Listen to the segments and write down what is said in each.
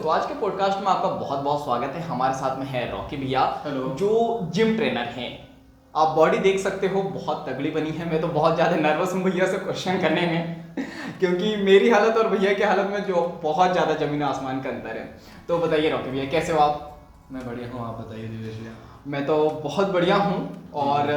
दोस्तों, आज के पॉडकास्ट में आपका बहुत बहुत स्वागत है। हमारे साथ में है रॉकी भैया, हेलो। जो जिम ट्रेनर हैं। आप बॉडी देख सकते हो, बहुत तगड़ी बनी है। मैं तो बहुत ज़्यादा नर्वस हूँ भैया से क्वेश्चन करने में क्योंकि मेरी हालत और भैया की हालत में जो बहुत ज़्यादा जमीन आसमान का अंतर है। तो बताइए रॉकी भैया, कैसे हो आप? मैं बढ़िया हूँ, आप बताइए दिवेश भैया। मैं तो बहुत बढ़िया हूँ और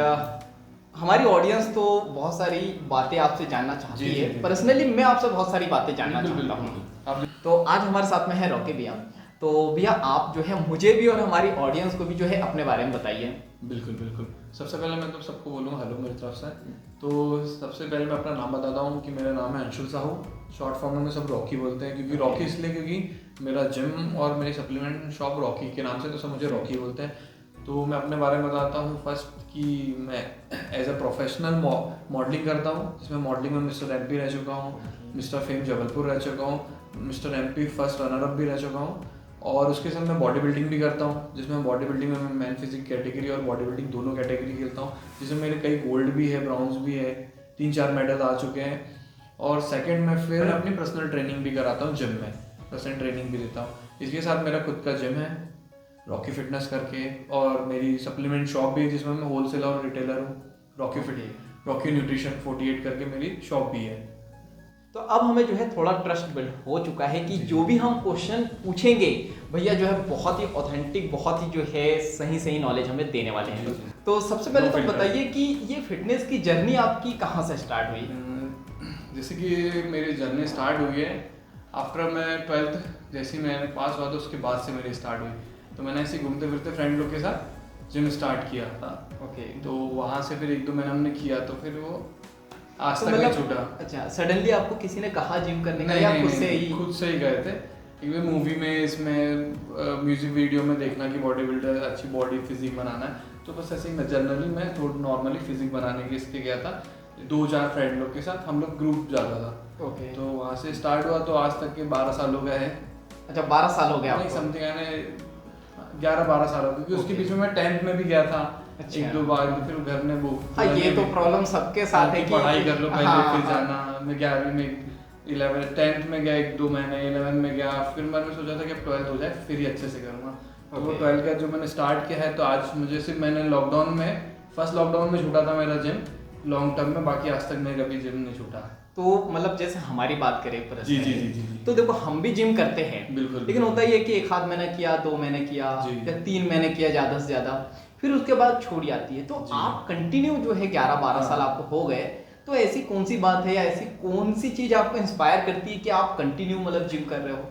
हमारी ऑडियंस तो बहुत सारी बातें आपसे जानना चाहती जी, जी, है। जी। पर्सनली मैं आपसे बहुत सारी बातें जानना बिल्कुल, चाहता बिल्कुल। हूँ। आप तो आज हमारे साथ में है रॉकी भैया। तो भैया आप जो है मुझे भी और हमारी ऑडियंस को भी जो है अपने बारे में बताइए। बिल्कुल बिल्कुल। सबसे पहले मैं तो सबको बोलूँ हेलो मेरी तरफ से। तो सबसे पहले मैं अपना नाम बताता हूँ कि मेरा नाम है अंशुल साहू। शॉर्ट फॉर्म में सब रॉकी बोलते हैं, क्योंकि रॉकी इसलिए क्योंकि मेरा जिम और मेरी सप्लीमेंट शॉप रॉकी के नाम से, तो सब मुझे रॉकी बोलते हैं। तो मैं अपने बारे में बताता हूँ फर्स्ट कि मैं एज अ प्रोफेशनल मॉडलिंग करता हूँ, जिसमें मॉडलिंग में मिस्टर MP रह चुका हूँ, मिस्टर फेम जबलपुर रह चुका हूँ, mister MP first runner up भी रह चुका हूँ। और उसके साथ मैं बॉडी बिल्डिंग भी करता हूँ, जिसमें बॉडी बिल्डिंग में मैं मैन फिजिक कैटेगरी और बॉडी बिल्डिंग दोनों कैटेगरी खेलता हूँ, जिसमें मेरे कई गोल्ड भी है, ब्राउन्स भी है, 3-4 मेडल आ चुके हैं। और सेकंड मैं फिर अपनी पर्सनल ट्रेनिंग भी कराता हूँ जिम में, पर्सनल ट्रेनिंग भी देता हूँ। इसके साथ मेरा खुद का जिम है रॉकी फिटनेस करके, और मेरी सप्लीमेंट शॉप भी है जिसमें मैं होलसेलर और रिटेलर हूँ। रॉकी न्यूट्रिशन 48 करके मेरी शॉप भी है। तो अब हमें जो है थोड़ा ट्रस्ट बिल्ड हो चुका है कि जो भी हम क्वेश्चन पूछेंगे भैया जो है बहुत ही ऑथेंटिक, बहुत ही जो है सही सही नॉलेज हमें देने वाले हैं। तो सबसे पहले तो बताइए कि ये फिटनेस की जर्नी आपकी कहाँ से स्टार्ट हुई? जैसे कि मेरी जर्नी स्टार्ट हुई है आफ्टर मैं 12th, जैसे ही मैंने पास हुआ तो उसके बाद से मेरी स्टार्ट हुई। तो मैंने ऐसे घूमते फिरते फ्रेंड लोग के साथ जिम स्टार्ट किया था। ओके। तो वहाँ से फिर 1-2 महीने हमने किया, तो फिर वो आज तो तक नहीं छूटा। अच्छा, सडनली आपको किसी ने कहा जिम करने का नहीं, या नहीं, खुद से नहीं, ही? खुद से ही गए थे। एक मूवी में, इसमें म्यूजिक वीडियो में देखना कि बॉडी बिल्डर अच्छी बॉडी फिजिक बनाना है, तो बस ऐसे ही जनरली मैं थोड़ा नॉर्मली फिजिक बनाने के इसके गया था 2-4 फ्रेंड लोग के साथ। हम लोग ग्रुप जाता था। ओके। तो वहाँ से स्टार्ट हुआ, तो आज तक के 12 साल हो गए हैं। अच्छा, 12 साल हो गए नहीं, आपको? समथिंग यानी 11-12 साल हो गए, क्योंकि उसके बीच में मैं 10th में भी गया था। अच्छा। 1-2 बार, तो फिर घर में वो हाँ, ये तो प्रॉब्लम सबके साथ है कि पढ़ाई कर लो पहले, हाँ, फिर हाँ। जाना। मैं 11वीं में 11 10th में गया 1-2 महीने, 11 में गया, फिर मैंने सोचा था कि अब 12th हो जाए फिर ही अच्छे से करूँगा। तो वो 12th का जो मैंने स्टार्ट किया है, तो आज मुझे सिर्फ मैंने लॉकडाउन में, फर्स्ट लॉकडाउन में छूटा था मेरा जिम लॉन्ग टर्म में, बाकी आज तक मेरा कभी जिम नहीं छूटा। तो मतलब जैसे हमारी बात करें जी, जी, जी, जी। तो देखो हम भी जिम करते हैं बिल्कुल। लेकिन होता ही है कि 1 आध महीना किया, 2 महीने किया या 3 महीने किया ज़्यादा से ज़्यादा, फिर उसके बाद छूट जाती है। तो आप कंटिन्यू जो है 11-12 साल आपको हो गए, तो ऐसी कौन सी बात है या ऐसी कौन सी चीज़ आपको इंस्पायर करती है कि आप कंटिन्यू मतलब जिम कर रहे हो?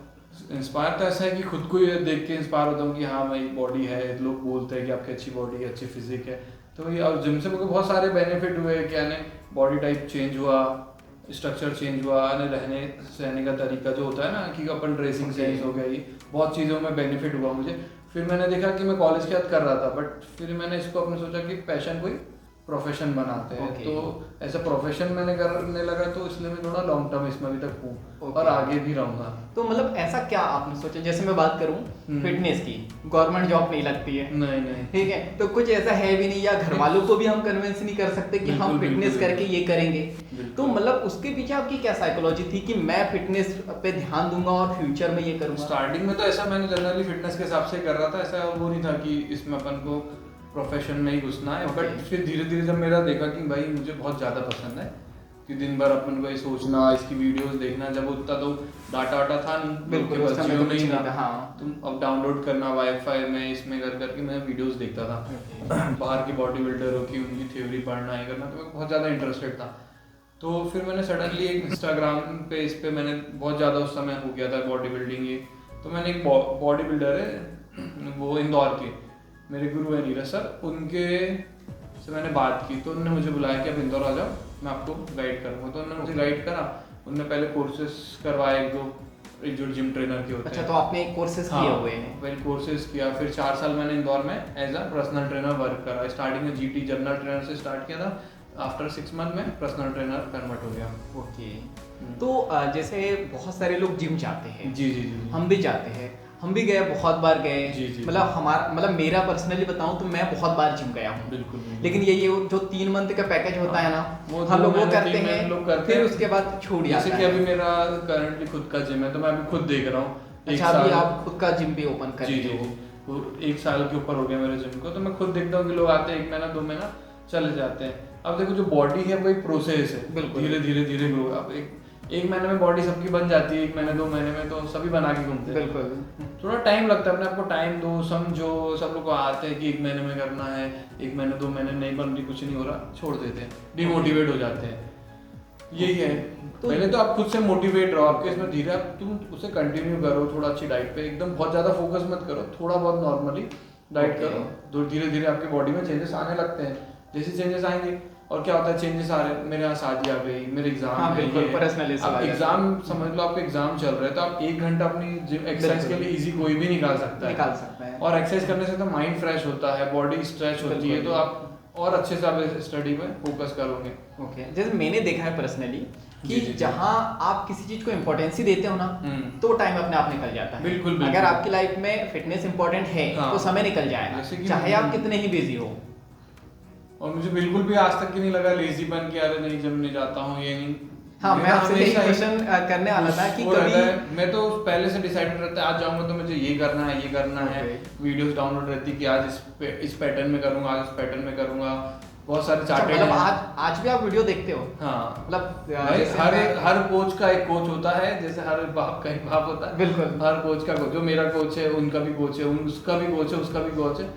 इंस्पायर तो ऐसा है कि खुद को ये देख के इंस्पायर होता हूँ कि हाँ भाई बॉडी है, लोग बोलते हैं कि आपकी अच्छी बॉडी है, अच्छी फिजिक है। तो ये, और जिम से मुझे बहुत सारे बेनिफिट हुए कि यानी बॉडी टाइप चेंज हुआ, स्ट्रक्चर चेंज हुआ, यानी रहने सहने का तरीका जो होता है ना, कि अपन ड्रेसिंग सेंस हो गई, बहुत चीज़ों में बेनिफिट हुआ मुझे। फिर मैंने देखा कि मैं कॉलेज के बाद कर रहा था, बट फिर मैंने इसको अपने सोचा कि पैशन कोई प्रोफेशन बनाते हैं। तो ऐसा प्रोफेशन मैंने करने लगा, तो इसलिए मैं थोड़ा लॉन्ग टर्म इसमें अभी तक हूँ और आगे भी रहूँगा। तो मतलब ऐसा क्या आपने सोचा? जैसे मैं बात करूँ फिटनेस की, गवर्नमेंट जॉब नहीं लगती है, नहीं नहीं, ठीक है, तो कुछ ऐसा है भी नहीं, या घर वालों को भी हम कन्विंस नहीं कर सकते कि हम फिटनेस करके ये करेंगे। तो मतलब उसके पीछे आपकी क्या साइकोलॉजी थी कि मैं फिटनेस पे ध्यान दूंगा और फ्यूचर में ये करूंगा? स्टार्टिंग में तो ऐसा मैंने जनरली फिटनेस के हिसाब से कर रहा था, ऐसा वो नहीं था कि इसमें अपन को प्रोफेशन में ही घुसना है। बट फिर धीरे धीरे जब मेरा देखा कि भाई मुझे बहुत ज़्यादा पसंद है कि दिन भर अपन को ये सोचना, इसकी वीडियोस देखना, जब उतना तो डाटा वाटा था नहीं, बिल्कुल बस जियो नहीं था। हाँ। तुम अब डाउनलोड करना वाईफाई में, इसमें कर करके मैं वीडियोस देखता था बाहर की बॉडी बिल्डरों की, उनकी थ्योरी पढ़ना, ये करना, तो मैं बहुत ज़्यादा इंटरेस्टेड था। तो फिर मैंने सडनली एक इंस्टाग्राम पे, इस पे मैंने बहुत ज़्यादा उस समय हो गया था बॉडी बिल्डिंग ये, तो मैंने एक बॉडी बिल्डर है वो इंदौर के, मेरे गुरु है नीरज सर, उनके से मैंने बात की, तो उन्होंने मुझे बुलाया कि आप इंदौर आ जाओ, मैं आपको गाइड करूँगा। तो उन्होंने मुझे गाइड करा, उन्होंने पहले कोर्सेज करवाए एक जो जिम ट्रेनर के होते हैं। अच्छा, तो आपने कोर्सेज किए हुए हैं? पहले कोर्सेज किया, फिर 4 साल मैंने इंदौर में as a personal trainer work करा। स्टार्टिंग में GT जनरल ट्रेनर से स्टार्ट किया था, आफ्टर 6 मंथ में पर्सनल ट्रेनर कन्वर्ट हो गया। ओके। तो जैसे बहुत सारे लोग जिम जाते हैं, जी जी जी, हम भी जाते हैं, हम भी गए, बहुत बार गए। मतलब हमारा, मतलब मेरा पर्सनली बताऊं तो मैं बहुत बार जिम गया हूँ। बिल्कुल। लेकिन ये जो 3 मंथ का पैकेज होता है ना, हम लोग वो करते हैं, फिर उसके बाद छूट जाता है। जैसे कि अभी मेरा करंटली खुद का जिम है, तो मैं अभी खुद देख रहा हूँ अच्छा, अभी आप खुद का जिम भी ओपन कर जी जी जी, वो 1 साल के ऊपर हो गया मेरे जिम को, तो मैं खुद देखता हूँ कि लोग आते हैं 1 महीना 2 महीना चले जाते हैं। अब देखो जो बॉडी है वो एक प्रोसेस है, बिल्कुल। धीरे धीरे धीरे ग्रो। अब एक महीने में बॉडी सबकी बन जाती है, 1 महीने 2 महीने में तो सभी बना के घूमते हैं। बिल्कुल। थोड़ा टाइम लगता है, अपने आपको टाइम दो, समझो। सब लोग को आते हैं कि 1 महीने में करना है, 1 महीने 2 महीने नहीं बन रही, कुछ नहीं हो रहा, छोड़ देते हैं, डिमोटिवेट हो जाते हैं। यही है। तो पहले तो आप खुद से मोटिवेट रहो, आपके इसमें धीरे आप तुम उसे कंटिन्यू करो, थोड़ा अच्छी डाइट पे, एकदम बहुत ज्यादा फोकस मत करो, थोड़ा बहुत नॉर्मली डाइट करो, तो धीरे धीरे आपके बॉडी में चेंजेस आने लगते हैं। जैसे चेंजेस आएंगे, और क्या होता है चेंजेस आ रहे हैं, मेरे यहाँ शादी आ गई, मेरे एग्जाम हाँ, बिल्कुल, पर्सनली अब एग्जाम समझ लो, आपके एग्जाम चल रहे हैं, तो आप 1 घंटा अपनी जिम एक्सरसाइज के लिए इजी कोई भी निकाल सकता है। और एक्सरसाइज करने से तो माइंड फ्रेश होता है, बॉडी स्ट्रेच होती है, तो आप और अच्छे से आप स्टडी में फोकस करोगे। ओके, जैसे मैंने देखा है पर्सनली कि जी। जहाँ आप किसी चीज को इम्पोर्टेंस ही देते हो ना, तो टाइम अपने आप निकल जाता है। बिल्कुल। अगर आपकी लाइफ में फिटनेस इंपॉर्टेंट है, हाँ, तो समय निकल जाएगा, चाहे आप कितने ही बिजी हो। और मुझे बिल्कुल भी आज तक की नहीं लगा लेजी बन के, अरे नहीं जिम नहीं जाता हूँ, ये नहीं। हाँ, मैं आपसे यही क्वेश्चन करने वाला था कि कभी मैं तो पहले से डिसाइडेड रहता है, आज जाऊंगा तो मुझे ये करना है, ये करना है। वीडियोस डाउनलोड रहती कि आज इस पैटर्न में करूंगा, आज इस पैटर्न में करूंगा, बहुत सारे चार्टेड मतलब आज भी आप वीडियो देखते हो? हाँ, मतलब हर कोच का एक कोच होता है, जैसे हर बाप का एक बाप होता है। बिल्कुल। हर कोच का कोच, जो मेरा कोच है उनका भी कोच है, उसका भी कोच है, उसका भी कोच है।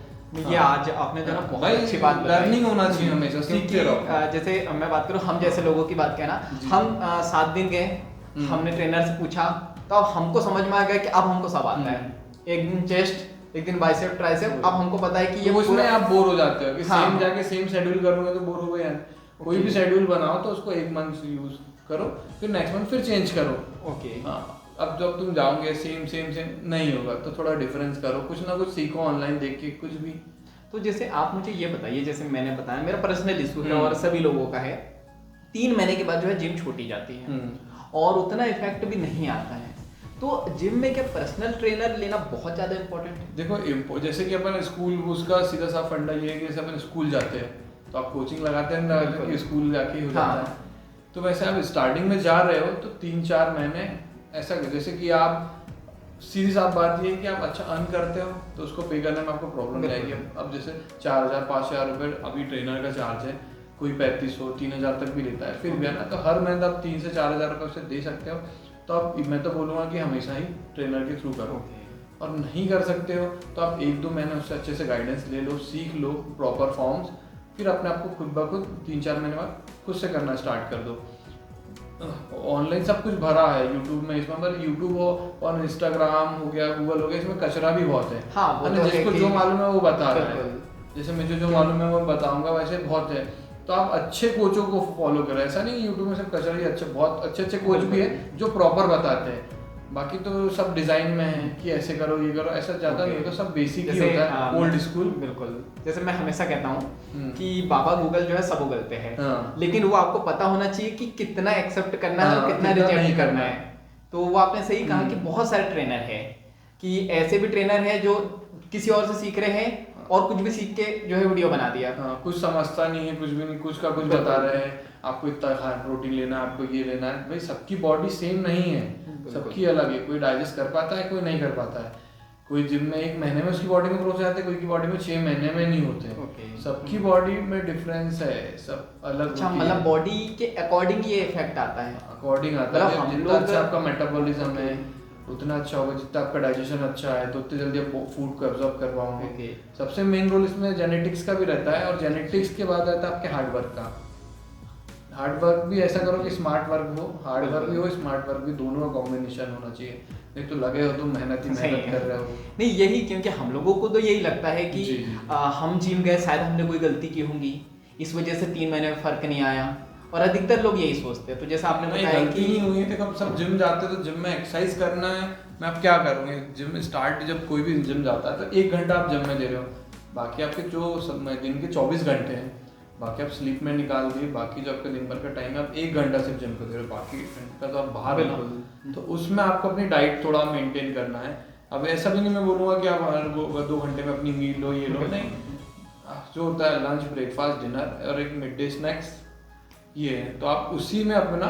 ये आज आपने जो ना बहुत अच्छी बात बताई, लर्निंग होना चाहिए हमेशा, सीखते रहो। जैसे मैं बात करूं, हम जैसे लोगों की बात कहना, हम 7 दिन गए, हमने ट्रेनर से पूछा, तो अब हमको समझ में आ गया कि अब हमको सब आता है। एक दिन चेस्ट, एक दिन बाइसेप ट्राइसेप, अब हमको पता है कि ये उसमें आप बोर हो जाते हो कि हाँ, सेम जाके सेम शेड्यूल करूंगा तो बोर हो गए। कोई भी शेड्यूल बनाओ तो उसको 1 मंथ यूज करो, फिर नेक्स्ट मंथ फिर चेंज करो। ओके। अब जब तुम जाओगे सेम नहीं होगा, तो थोड़ा डिफरेंस करो, कुछ ना कुछ सीखो ऑनलाइन देख के, कुछ भी। तो जैसे आप मुझे ये बताइए, जैसे मैंने बताया मेरा पर्सनल इशू है और सभी लोगों का है, 3 महीने के बाद जो है जिम छोटी जाती है और उतना इफेक्ट भी नहीं आता है, तो जिम में क्या पर्सनल ट्रेनर लेना बहुत ज्यादा इम्पोर्टेंट है? देखो, जैसे कि अपन स्कूल, उसका सीधा सा फंडा ये है कि जैसे अपन स्कूल जाते हैं तो आप कोचिंग लगाते हैं ना, कि स्कूल जाके ही हो जाता है। तो वैसे आप स्टार्टिंग में जा रहे हो तो 3-4 महीने ऐसा, जैसे कि आप सीधी साफ बात ये है कि आप अच्छा अर्न करते हो तो उसको पे करने में आपको प्रॉब्लम जाएगी। अब जैसे 4,000-5,000 रुपये अभी ट्रेनर का चार्ज है, कोई 3,500-3,000 तक भी लेता है, फिर भी है ना, तो हर महीने आप 3 से 4,000 रुपये उसे दे सकते हो। तो आप, मैं तो बोलूँगा कि हमेशा ही ट्रेनर के थ्रू करो। और नहीं कर सकते हो तो आप 1-2 महीने उससे अच्छे से गाइडेंस ले लो, सीख लो प्रॉपर फॉर्म्स, फिर अपने आप को खुद ब खुद 3-4 महीने बाद खुद से करना स्टार्ट कर दो। ऑनलाइन सब कुछ भरा है यूट्यूब में, इसमें मतलब यूट्यूब हो और इंस्टाग्राम हो गया, गूगल हो गया, इसमें कचरा भी बहुत है। हाँ, वो तो जिसको जो मालूम है वो बता रहा है, जैसे मुझे जो मालूम है वो बताऊंगा, वैसे बहुत है। तो आप अच्छे कोचों को फॉलो करो, ऐसा नहीं यूट्यूब में सब कचरा ही, अच्छे बहुत अच्छे कोच भी है जो प्रॉपर बताते हैं। बाकी तो सब डिजाइन में है कि ऐसे करो ये करो, ऐसा ज्यादा नहीं होता, सब बेसिक ही होता है, ओल्ड स्कूल। बिल्कुल, जैसे मैं हमेशा कहता हूँ कि बाबा गूगल जो है सब उगलते हैं, लेकिन वो आपको पता होना चाहिए कि कितना एक्सेप्ट करना है और कितना रिजेक्ट करना है। तो वो आपने सही कहा कि बहुत सारे ट्रेनर है, कि ऐसे भी ट्रेनर है जो किसी और से सीख रहे हैं और कुछ भी सीख के जो है वीडियो बना दिया। कुछ समझता नहीं है, कुछ भी नहीं, कुछ का कुछ बता रहे हैं, आपको इतना प्रोटीन लेना है, आपको ये लेना है। भाई सबकी बॉडी सेम नहीं है, सबकी अलग है, कोई डाइजेस्ट कर पाता है, कोई नहीं कर पाता है। कोई जिम में 1 महीने में उसकी बॉडी में ग्रोथ हो जाते हैं, कोई की बॉडी में 6 महीने में नहीं होते। सबकी बॉडी में डिफरेंस है, सब अलग। अच्छा, मतलब बॉडी के अकॉर्डिंग ये इफेक्ट आता है? अकॉर्डिंग आता है, जितना अच्छा आपका मेटाबॉलिज्म है उतना अच्छा होगा, जितना आपका डाइजेशन अच्छा है तो उतनी जल्दी आप फूड को एब्जॉर्ब कर पाओगे। सबसे मेन रोल इसमें जेनेटिक्स का भी रहता है, और जेनेटिक्स के बाद रहता है आपके हार्ड वर्क का। हार्ड वर्क भी ऐसा करो कि स्मार्ट वर्क हो, हार्ड वर्क भी हो, स्मार्ट वर्क भी, दोनों का कॉम्बिनेशन होना चाहिए। नहीं तो लगे हो तुम मेहनत कर रहे हो। नहीं, यही क्योंकि हम लोगों को तो यही लगता है कि हम जिम गए, शायद हमने कोई गलती की होगी, इस वजह से 3 महीने में फर्क नहीं आया, और अधिकतर लोग यही सोचते हैं। तो जैसा आपने बताया कि नहीं हुई, देखो सब जिम जाते हैं तो जिम में एक्सरसाइज करना है, मैं अब क्या करूँगी, जिम स्टार्ट, जब कोई भी जिम जाता है तो 1 घंटा आप जिम में दे रहे हो, बाकी आपके जो दिन के 24 घंटे हैं, बाकी आप स्लीप में निकाल दिए, बाकी जो आपका दिन भर का टाइम है आप 1 घंटा सिर्फ जिम को दे रहे हो, बाकी घंटा तो आप बाहर हो। तो उसमें आपको अपनी डाइट थोड़ा मेंटेन करना है। अब ऐसा भी नहीं मैं बोलूँगा कि आप हर 2 घंटे में अपनी मील लो, ये लो, नहीं, जो होता है लंच, ब्रेकफास्ट, डिनर और एक मिड डे स्नैक्स, ये है, तो आप उसी में अपना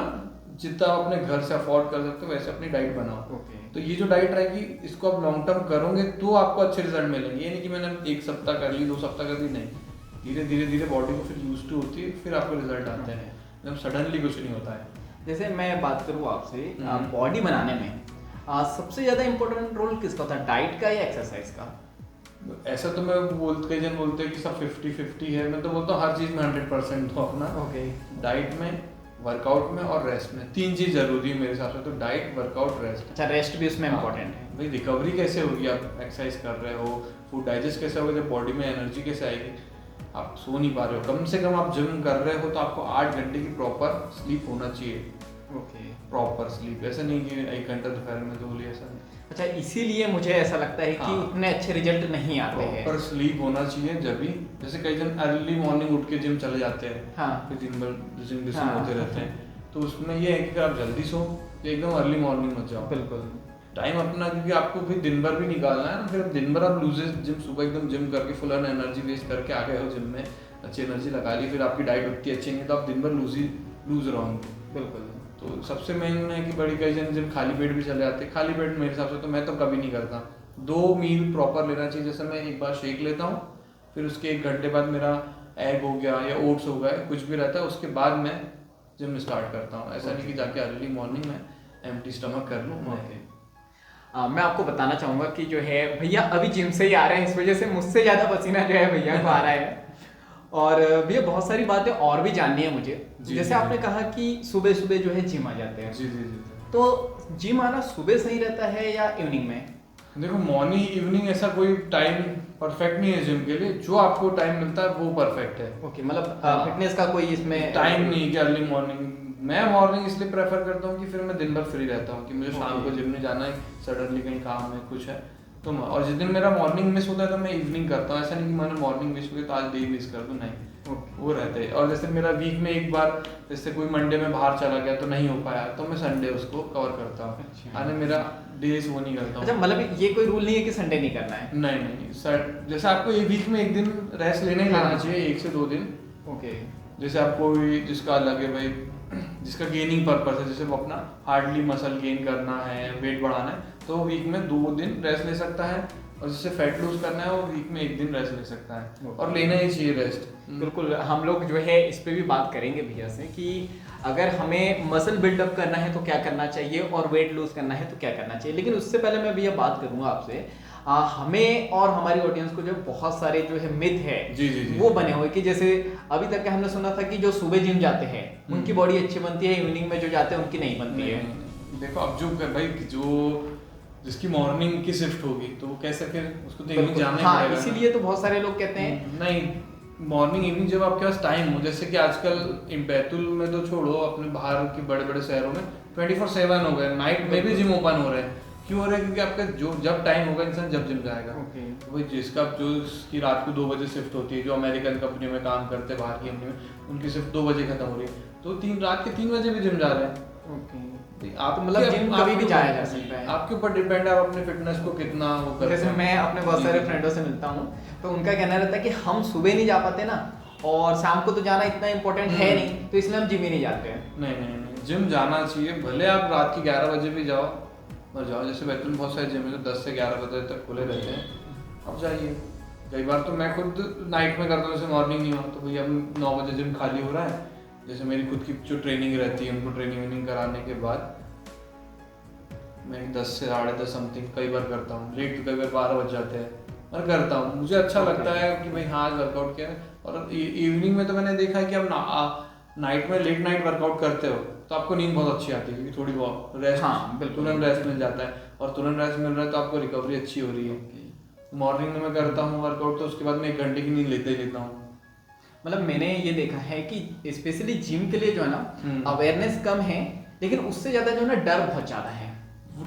जितना आप अपने घर से अफोर्ड कर सकते हो वैसे अपनी डाइट बनाओ। ओके। तो ये जो डाइट रहेगी इसको आप लॉन्ग टर्म करोगे तो आपको अच्छे रिजल्ट मिलेंगे। ये नहीं कि मैंने 1 सप्ताह कर ली 2 सप्ताह कर ली, नहीं, धीरे धीरे धीरे बॉडी को फिर यूज टू होती है, फिर आपको रिजल्ट आते हैं, एकदम सडनली कुछ नहीं होता है। जैसे मैं बात करूँ आपसे बॉडी बनाने में सबसे ज़्यादा इम्पोर्टेंट रोल किसका होता है, डाइट का या एक्सरसाइज का? ऐसा तो मैं कई जन बोलते हैं कि सब 50-50 है, मैं तो बोलता हूँ हर चीज़ में 100% दो अपना। ओके। डाइट में, वर्कआउट में और रेस्ट में, 3 चीज़ जरूरी है मेरे हिसाब से। तो डाइट, वर्कआउट, रेस्ट। अच्छा, रेस्ट भी उसमें इम्पोर्टेंट है। भाई रिकवरी कैसे होगी, आप एक्सरसाइज कर रहे हो, फूड डाइजेस्ट कैसे होगा, जब बॉडी में एनर्जी कैसे आएगी, आप सो नहीं पा रहे हो, कम से कम आप जिम कर रहे हो तो आपको 8 घंटे की प्रॉपर स्लीप होना चाहिए। ओके। प्रॉपर स्लीप, ऐसा नहीं कि 1 घंटा दोपहर में दो ली, ऐसा नहीं। अच्छा, इसीलिए मुझे ऐसा लगता है कि उतने अच्छे रिजल्ट नहीं आते हैं। प्रॉपर स्लीप होना चाहिए जब भी, जैसे कई जन अर्ली मॉर्निंग उठ के जिम चले जाते हैं, हाँ। फिर दिन भर जिम होते रहते हैं, तो उसमें ये है कि अगर आप जल्दी सो तो एकदम अर्ली मॉर्निंग मत जाओ। बिल्कुल। टाइम अपना, क्योंकि आपको फिर दिन भर भी निकालना है ना, फिर दिन भर आप लूजे जिम, सुबह एकदम जिम करके फुल ऑन एनर्जी वेस्ट करके आ गए हो जिम में, अच्छी एनर्जी लगा ली, फिर आपकी डाइट उतनी अच्छी नहीं तो आप दिन भर लूज रहोगे। बिल्कुल। तो सबसे मेन है कि बड़ी कई जन जिम खाली पेट भी चले जाते हैं। खाली पेट मेरे हिसाब से तो मैं तो कभी नहीं करता। 2 मील प्रॉपर लेना चाहिए। जैसे मैं एक बार शेक लेता हूँ, फिर उसके 1 घंटे बाद मेरा एग हो गया या ओट्स हो गया, कुछ भी रहता है, उसके बाद मैं जिम स्टार्ट करता हूँ। ऐसा नहीं कि जाके अर्ली मॉर्निंग में एम्प्टी स्टमक कर लूँ। मैं आपको बताना चाहूँगा कि जो है भैया अभी जिम से ही आ रहे हैं, इस वजह से मुझसे ज़्यादा पसीना जो है भैया को आ रहा है। और भैया बहुत सारी बातें और भी जाननी है मुझे। जैसे आपने कहा कि सुबह सुबह जो है जिम आ जाते हैं। जी जी जी। तो जिम आना सुबह सही रहता है या इवनिंग में? देखो, मॉर्निंग इवनिंग ऐसा कोई टाइम परफेक्ट नहीं है जिम के लिए, जो आपको टाइम मिलता है वो परफेक्ट है। ओके, मतलब फिटनेस का कोई इसमें टाइम नहीं कि अर्ली मॉर्निंग। मैं मॉर्निंग इसलिए प्रेफर करता हूँ कि फिर मैं दिन भर फ्री रहता हूँ, कि मुझे शाम को जिम नहीं जाना है, सडनली कहीं काम है कुछ है तो। और जिस दिन मेरा मॉर्निंग मिस होता है तो मैं इवनिंग करता हूँ। ऐसा नहीं कि मैंने मॉर्निंग मिस हुई तो आज डे मिस कर दूँ, नहीं, वो रहते हैं। और जैसे मेरा वीक में एक बार, जैसे कोई मंडे में बाहर चला गया तो नहीं हो पाया, तो मैं संडे उसको कवर करता हूँ। अच्छा। अरे मेरा डेज वो नहीं करता हूँ। अच्छा, मतलब ये कोई रूल नहीं है कि संडे नहीं करना है? नहीं नहीं सर, जैसे आपको एक वीक में एक दिन रेस्ट लेने ही लेना चाहिए, 1 से 2 दिन। ओके। जैसे आपको जिसका लगे भाई, जिसका गेनिंग पर्पस है, जैसे वो अपना हार्डली मसल गेन करना है, वेट बढ़ाना है, तो वीक में 2 दिन रेस्ट ले सकता है। और जिससे फैट लूज करना है वो वीक में 1 दिन रेस्ट ले सकता है, और लेना ही चाहिए रेस्ट। बिल्कुल, हम लोग जो है इस पे भी बात करेंगे भैया से कि अगर हमें मसल बिल्डअप करना है तो क्या करना चाहिए और वेट लूज करना है तो क्या करना चाहिए। लेकिन उससे पहले मैं भैया बात करूंगा आपसे, हमें और हमारी ऑडियंस को जो बहुत सारे जो है मिथ है जी जी जी। वो बने हुए कि जैसे अभी तक हमने सुना था कि जो सुबह जिम जाते हैं उनकी बॉडी अच्छी बनती है, इवनिंग में जो जाते हैं उनकी नहीं बनती है। देखो, अब जो भाई जो जिसकी मॉर्निंग की शिफ्ट होगी तो वो कैसे, फिर उसको तो इवनिंग जाना ही पड़ेगा। इसीलिए तो बहुत सारे लोग कहते हैं नहीं, मॉर्निंग इवनिंग जब आपके पास टाइम हो, जैसे कि आजकल बैतूल में तो छोड़ो, अपने बाहर के बड़े बड़े शहरों में 24/7 हो गए, नाइट में भी जिम ओपन हो रहे हैं। क्यों हो रहा है? क्योंकि आपका जो जब टाइम होगा इंसान जब जिम जाएगा। वही जिसका जो की रात को 2 बजे शिफ्ट होती है, जो अमेरिकन कंपनी में काम करते हैं, बाहर की कंपनी में, उनकी शिफ्ट 2 बजे खत्म हो रही है, तो रात के 3 बजे भी जिम जा रहे हैं। आप मतलब जिम कभी भी जाया जा सकता है, आपके ऊपर डिपेंड है आप अपने फिटनेस को कितना वो करते हैं। जैसे मैं अपने बहुत सारे फ्रेंडों से मिलता हूँ तो उनका कहना रहता है कि हम सुबह नहीं जा पाते ना, और शाम को तो जाना इतना इम्पोर्टेंट है नहीं, तो इसलिए हम जिम ही नहीं जाते हैं। नहीं, जिम जाना चाहिए, भले आप रात के 11 बजे भी जाओ, और जाओ। जैसे बैतूल में बहुत सारे जिम है जो 10 से 11 बजे तक खुले रहते हैं, अब जाइए। कई बार तो मैं खुद नाइट में करता हूँ, जैसे मॉर्निंग नहीं हुआ तो भैया 9 बजे जिम खाली हो रहा है, जैसे मेरी खुद की जो ट्रेनिंग रहती है, उनको ट्रेनिंग कराने के बाद मैं 10 से 10:30 समथिंग कई बार करता हूँ। लेट तो कई बार 12 बज जाते हैं, और करता हूँ। मुझे अच्छा लगता है कि भाई हाँ, वर्कआउट किया है। और इवनिंग में तो मैंने देखा है कि आप नाइट में लेट नाइट वर्कआउट करते हो तो आपको नींद बहुत अच्छी आती है, क्योंकि थोड़ी बहुत रेस्ट, तुरंत रेस्ट मिल जाता है, और तुरंत रेस्ट मिल रहा है तो आपको रिकवरी अच्छी हो रही है। मॉर्निंग में मैं करता हूँ वर्कआउट, तो उसके बाद मैं 1 घंटे की नींद लेते ही लेता हूँ। मतलब मैंने ये देखा है कि स्पेशली जिम के लिए जो है ना अवेयरनेस कम है, लेकिन उससे ज्यादा जो है ना डर बहुत ज्यादा है।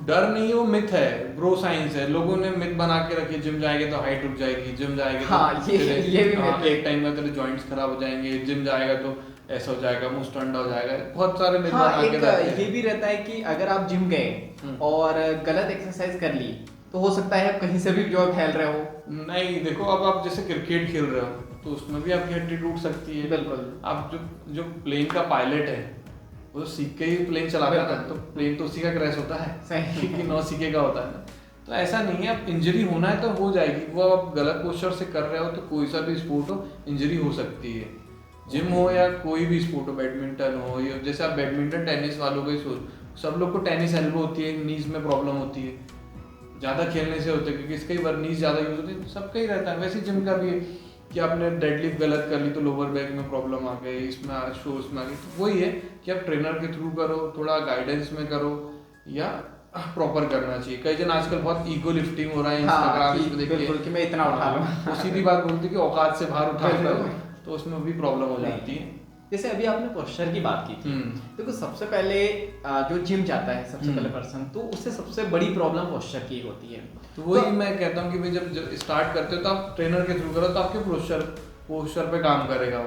डर नहीं है, वो मिथ है, ब्रो साइंस है। लोगों ने मिथ बना के रखी, जिम जाएंगे तो हाइट रुक जाएगी, जिम जाएंगे तो ये भी एक टाइम में तेरे जॉइंट्स खराब हो जाएंगे, जिम जाएगा तो ऐसा हो जाएगा, मुंह ठंडा हो जाएगा। बहुत सारे मिथ बना के रखते हैं। ये भी रहता है कि अगर आप जिम गए और गलत एक्सरसाइज कर ली तो हो सकता है आप कहीं से भी जो फैल रहे हो। नहीं, देखो, अब आप जैसे क्रिकेट खेल रहे हो तो उसमें भी आपकी हड्डी टूट सकती है। बिल्कुल। आप जो प्लेन का पायलट है वो तो सीख के ही प्लेन चलाता है ना, तो प्लेन तो उसी का क्रैश होता है सही कि नौ सीखे का होता है ना। तो ऐसा नहीं है, अब इंजरी होना है तो हो जाएगी, वो आप गलत पोस्चर से कर रहे हो तो कोई सा भी स्पोर्ट हो इंजरी हो सकती है। जिम हो या कोई भी स्पोर्ट हो, बैडमिंटन हो, या जैसे आप बैडमिंटन टेनिस वालों को ही सोच, सब लोग को टेनिस एल्बो होती है, नीज में प्रॉब्लम होती है, ज़्यादा खेलने से होता है क्योंकि इसका ही बार नीज ज़्यादा यूज होती है, सबका ही रहता है। वैसे जिम का भी है कि आपने डेडलिफ्ट गलत कर ली तो लोअर बैक में प्रॉब्लम आ गई, इसमें शोज में आ गई। तो वही है कि आप ट्रेनर के थ्रू करो, थोड़ा गाइडेंस में करो, या प्रॉपर करना चाहिए। कई जन आजकल बहुत ईगो लिफ्टिंग हो रहा है इंस्टाग्राम पे देखिए, बिल्कुल कि मैं इतना उठा लूं, वो सीधी बात बोलती है कि औकात से बाहर उठा लो, तो उसमें भी प्रॉब्लम हो जाती है। जैसे अभी आपने पोस्चर की बात की थी, देखो सबसे पहले जो जिम जाता है सबसे पहले पर्सन, तो उससे सबसे बड़ी प्रॉब्लम पोस्चर की होती है। तो वही मैं कहता हूँ कि भाई जब स्टार्ट करते हो तो आप ट्रेनर के थ्रू करो, तो आपके पोस्चर पे काम करेगा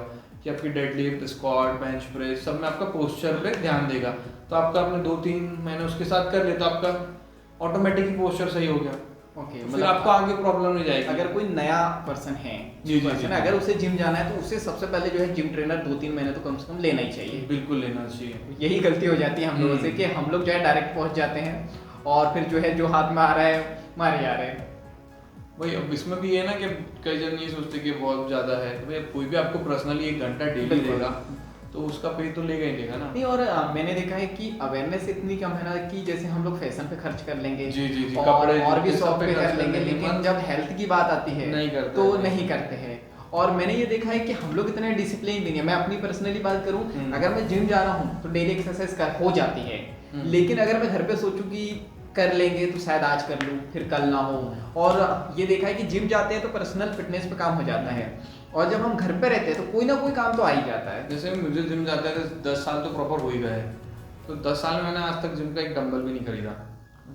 कि आपकी डेडलिफ्ट, स्क्वाट, बेंच प्रेस सब में आपका पोस्चर पे ध्यान देगा। तो आपका आपने 2-3 महीने उसके साथ कर लिया तो आपका ऑटोमेटिक ही पोस्चर सही हो गया। ओके, फिर आपको आगे प्रॉब्लम नहीं जाएगी। अगर कोई नया पर्सन है, जी, अगर उसे जिम जाना है तो उसे सबसे पहले जो है जिम ट्रेनर 2-3 महीने तो कम से कम लेना ही चाहिए। बिल्कुल लेना चाहिए। यही गलती हो जाती है हम लोगों से कि हम लोग जो है डायरेक्ट पहुंच जाते हैं और फिर जो है जो हाथ में आ रहा है मारे जा रहे हैं। वही अब इसमें भी है ना कि कई जन ये सोचते कि बहुत ज़्यादा है, तो भाई कोई भी आपको पर्सनली 1 घंटा डेली देगा तो उसका पे तो लेगा ही लेगा ना। नहीं, और मैंने देखा है कि अवेयरनेस इतनी कम है ना कि जैसे हम लोग फैशन पे खर्च कर लेंगे, जी, कपड़े और भी शॉप पे कर लेंगे, लेकिन जब हेल्थ की बात आती है तो नहीं करते हैं। और मैंने ये देखा है कि हम लोग इतने डिसिप्लिन नहीं है। मैं अपनी पर्सनली बात करूं, अगर मैं जिम जा रहा हूं तो डेली एक्सरसाइज हो जाती है, लेकिन अगर मैं घर पे सोचूं कि कर लेंगे तो शायद आज कर लूं फिर कल ना हो। और ये देखा है कि जिम जाते हैं तो पर्सनल फिटनेस पे काम हो जाता है, और जब हम घर पे रहते हैं तो कोई ना कोई काम तो आ ही जाता है। जैसे मुझे जिम जाते हैं 10 साल तो प्रॉपर हो ही गए, तो 10 साल में मैंने आज तक जिम का एक डंबल भी नहीं खरीदा।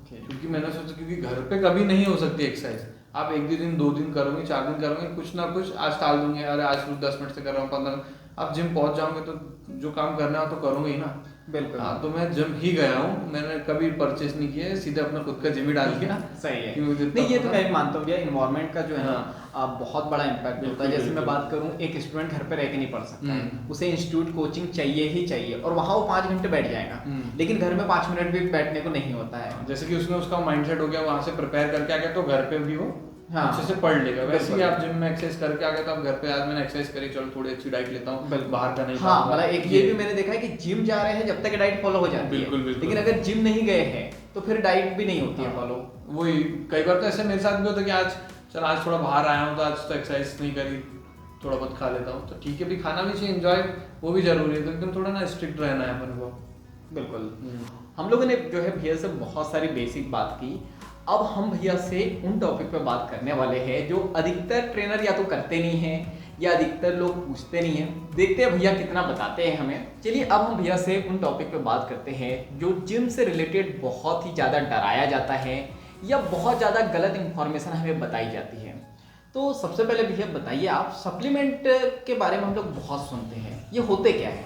क्योंकि मैंने सोचा क्योंकि घर पे कभी नहीं हो सकती एक्सरसाइज, आप 1 दिन 2 दिन करोगे, 4 दिन करोगे, कुछ ना कुछ आज टाल दूंगे, अरे आज 10 मिनट से कर रहा हूँ 15, आप जिम पहुंच जाओगे तो जो काम करना है तो करोगे ही ना। बिल्कुल। हाँ, तो मैं जिम ही गया हूँ, मैंने कभी परचेस नहीं किया, सीधे अपना खुद का जिम ही डाल दिया। सही है। नहीं, ये तो मैं भी मानता हूँ भैया, इन्वायरमेंट का जो है ना बहुत बड़ा इम्पैक्ट होता है। जैसे मैं बात करूँ, एक स्टूडेंट घर पे रह के नहीं पढ़ सकता, उसे इंस्टीट्यूट कोचिंग चाहिए ही चाहिए, और वहाँ वो 5 घंटे बैठ जाएगा, लेकिन घर में 5 मिनट भी बैठने को नहीं होता है। जैसे कि उसने उसका माइंडसेट हो गया, वहाँ से प्रिपेयर करके आ गया तो घर पे भी वो हाँ, अच्छे से पढ़ लेगा। वैसे ही आप जिम में एक्सरसाइज करके आ गए तो आप घर पे, आज मैंने एक्सरसाइज करी, चलो थोड़ी अच्छी डाइट लेता हूँ, बाहर का नहीं। हाँ, मतलब एक ये भी मैंने देखा है कि जिम जा रहे हैं जब तक डाइट फॉलो हो जाती है, लेकिन अगर जिम नहीं गए हैं तो फिर डाइट भी नहीं होती है फॉलो। वही कई बार तो ऐसे मेरे साथ भी होता है कि आज थोड़ा बाहर आया हूँ तो आज तो एक्सरसाइज नहीं करी, थोड़ा बहुत खा लेता हूँ, तो ठीक है, भी खाना भी चाहिए, एंजॉय वो भी जरूरी है, तो एकदम थोड़ा ना स्ट्रिक्ट रहना है अपन को। बिल्कुल। हम लोगों ने जो है भैया से बहुत सारी बेसिक बात की, अब हम भैया से उन टॉपिक पे बात करने वाले हैं जो अधिकतर ट्रेनर या तो करते नहीं हैं या अधिकतर लोग पूछते नहीं हैं। देखते हैं भैया कितना बताते हैं हमें। चलिए अब हम भैया से उन टॉपिक पे बात करते हैं जो जिम से रिलेटेड बहुत ही ज़्यादा डराया जाता है या बहुत ज़्यादा गलत इन्फॉर्मेशन हमें बताई जाती है। तो सबसे पहले भैया बताइए, आप सप्लीमेंट के बारे में हम लोग बहुत सुनते हैं, ये होते क्या है?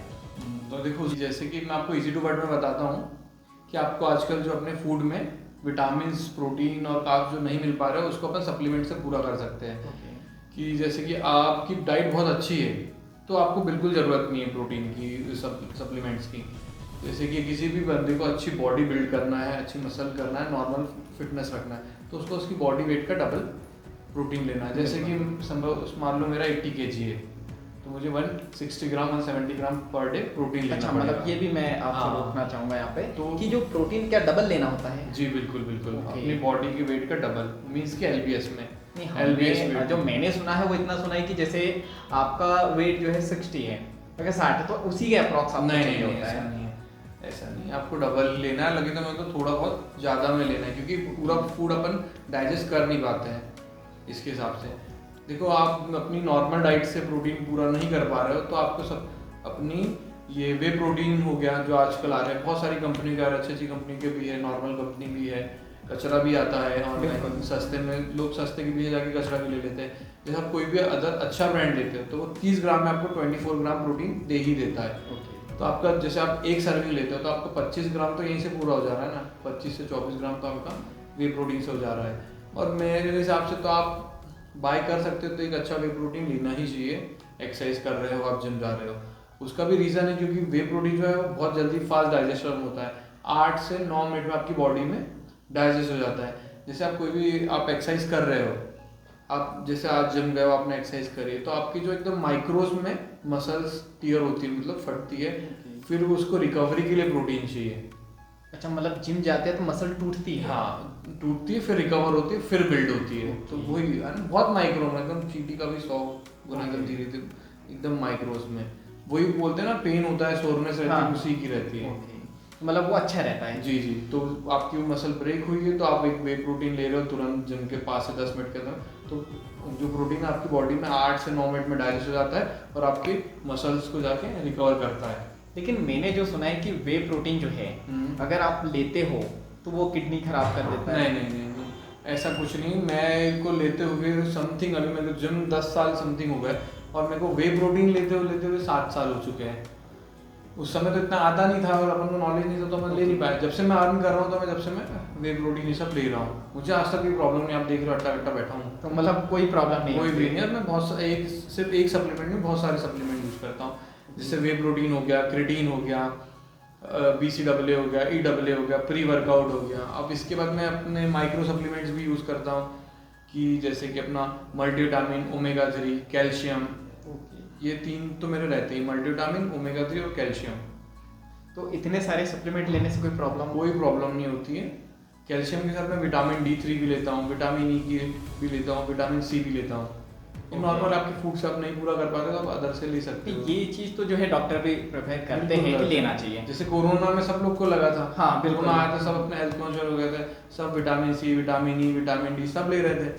तो देखो, जैसे कि मैं आपको इजी टू वर्ड में बताता हूँ कि आपको आजकल जो अपने फूड में विटामिन्स, प्रोटीन और कार्ब्स जो नहीं मिल पा रहे हो उसको अपन सप्लीमेंट से पूरा कर सकते हैं। कि जैसे कि आपकी डाइट बहुत अच्छी है तो आपको बिल्कुल ज़रूरत नहीं है प्रोटीन की, सप्लीमेंट्स की। जैसे कि किसी भी बंदे को अच्छी बॉडी बिल्ड करना है, अच्छी मसल करना है, नॉर्मल फिटनेस रखना है, तो उसको उसकी बॉडी वेट का डबल प्रोटीन लेना है। जैसे कि मान लो मेरा 80 kg है तो मुझे 160 ग्राम 170 ग्राम पर डे प्रोटीन लेना अच्छा, मतलब ये भी मैं आपसे रोकना चाहूंगा यहाँ पे तो कि जो प्रोटीन क्या डबल लेना होता है? जी बिल्कुल बिल्कुल, अपनी बॉडी की वेट का डबल, मीन्स कि एलबीएस में। एलबीएस जो मैंने सुना है वो इतना सुना है कि जैसे आपका वेट जो है 60 है, अगर 60 है तो उसी के अप्रॉक्स आपको चाहिए होता है। ऐसा नहीं, आपको डबल लेना है, लगे तो मैं तो थोड़ा बहुत ज़्यादा में लेना है, क्योंकि पूरा फूड अपन डाइजेस्ट कर नहीं पाते हैं इसके हिसाब से। देखो, आप अपनी नॉर्मल डाइट से प्रोटीन पूरा नहीं कर पा रहे हो तो आपको सब अपनी ये वे प्रोटीन हो गया जो आजकल आ रहे हैं, बहुत सारी कंपनी का, अच्छी अच्छी कंपनी के भी है, नॉर्मल कंपनी भी है, कचरा भी आता है और सस्ते में, लोग सस्ते के भी जाके कचरा भी ले लेते हैं। जैसे आप कोई भी अदर अच्छा ब्रांड लेते हो तो वो 30 ग्राम में आपको 24 ग्राम प्रोटीन दे ही देता है। तो आपका जैसे आप एक सर्विंग लेते हो तो आपको 25 ग्राम तो यहीं से पूरा हो जा रहा है ना, 25 से 24 ग्राम तो आपका वे प्रोटीन से हो जा रहा है। और मेरे हिसाब से तो आप बाय कर सकते हो, तो एक अच्छा वे प्रोटीन लेना ही चाहिए। एक्सरसाइज कर रहे हो, आप जिम जा रहे हो उसका भी रीज़न है क्योंकि वे प्रोटीन जो है वो बहुत जल्दी फास्ट डाइजेशन होता है, 8 से 9 मिनट में आपकी बॉडी में डाइजेस्ट हो जाता है। जैसे आप कोई भी आप एक्सरसाइज कर रहे हो, आप जैसे आज जिम गए हो, आपने एक्सरसाइज करी तो आपकी जो एकदम माइक्रोज में मसल्स टीयर होती है, मतलब फटती है, फिर उसको रिकवरी के लिए प्रोटीन चाहिए। अच्छा, मतलब जिम जाते हैं तो मसल टूटती है? हाँ, टूटती है, फिर रिकवर होती है, फिर बिल्ड होती है। तो वही बहुत माइक्रो में, एकदम चींटी का भी 100 गुना एकदम धीरे धीरे एकदम माइक्रोज में। वही बोलते हैं ना, पेन होता है, सोरनेस रहती है, उसी की रहती है। मतलब वो अच्छा रहता है। जी जी। तो आपकी मसल ब्रेक हुई है तो आप एक वे प्रोटीन ले रहे हो तुरंत जिम के 5 से 10 मिनट के अंदर, तो जो प्रोटीन आपकी बॉडी में 8 से 9 मिनट में डाइजेस्ट हो जाता है और आपकी मसल्स को जाके रिकवर करता है। लेकिन मैंने जो सुना है कि वे प्रोटीन जो है अगर आप लेते हो तो वो किडनी खराब कर देता है। नहीं नहीं नहीं, ऐसा कुछ नहीं। मैं को लेते हुए समथिंग, अभी मेरे को जिम 10 साल समथिंग हो गए और मेरे को वे प्रोटीन लेते हुए 7 साल हो चुके हैं। उस समय तो इतना आता नहीं था और अपन को नॉलेज नहीं था तो मैं ले नहीं पाया। जब से मैं अर्न कर रहा हूँ तो जब से मैं वे प्रोटीन ये सब ले रहा हूँ, मुझे आज तक कोई प्रॉब्लम नहीं। आप देख रहे हो अट्टा कट्टा बैठा हूँ, तो मतलब कोई प्रॉब्लम नहीं? कोई भी नहीं है। मैं सिर्फ एक सप्लीमेंट नहीं, बहुत सारे सप्लीमेंट यूज करता हूँ। जैसे वे प्रोटीन हो गया, क्रिटीन हो गया, BCAA हो गया, EAA हो गया, प्री वर्कआउट हो गया। अब इसके बाद मैं अपने माइक्रो सप्लीमेंट्स भी यूज़ करता हूँ कि जैसे कि अपना मल्टीविटामिन, ओमेगा 3, कैल्शियम, ये 3 तो मेरे रहते हैं, मल्टीविटामिन, ओमेगा 3 और कैल्शियम। तो इतने सारे सप्लीमेंट लेने से कोई प्रॉब्लम नहीं होती है। कैल्शियम के साथ मैं विटामिन D3 भी लेता हूँ, विटामिन E की भी लेता हूँ, विटामिन C भी लेता हूँ। नॉर्मल आपके फूड से आप नहीं पूरा कर पाते तो आप अदर से ले सकते हो। ये चीज तो जो है डॉक्टर भी प्रेफर करते हैं कि लेना चाहिए। जैसे कोरोना में सब लोग को लगा था, हाँ बिल्कुल, कोरोना आया था, सब अपने हेल्थ कॉन्शियस हो गए थे, सब vitamin C, vitamin E, vitamin D सब ले रहे थे।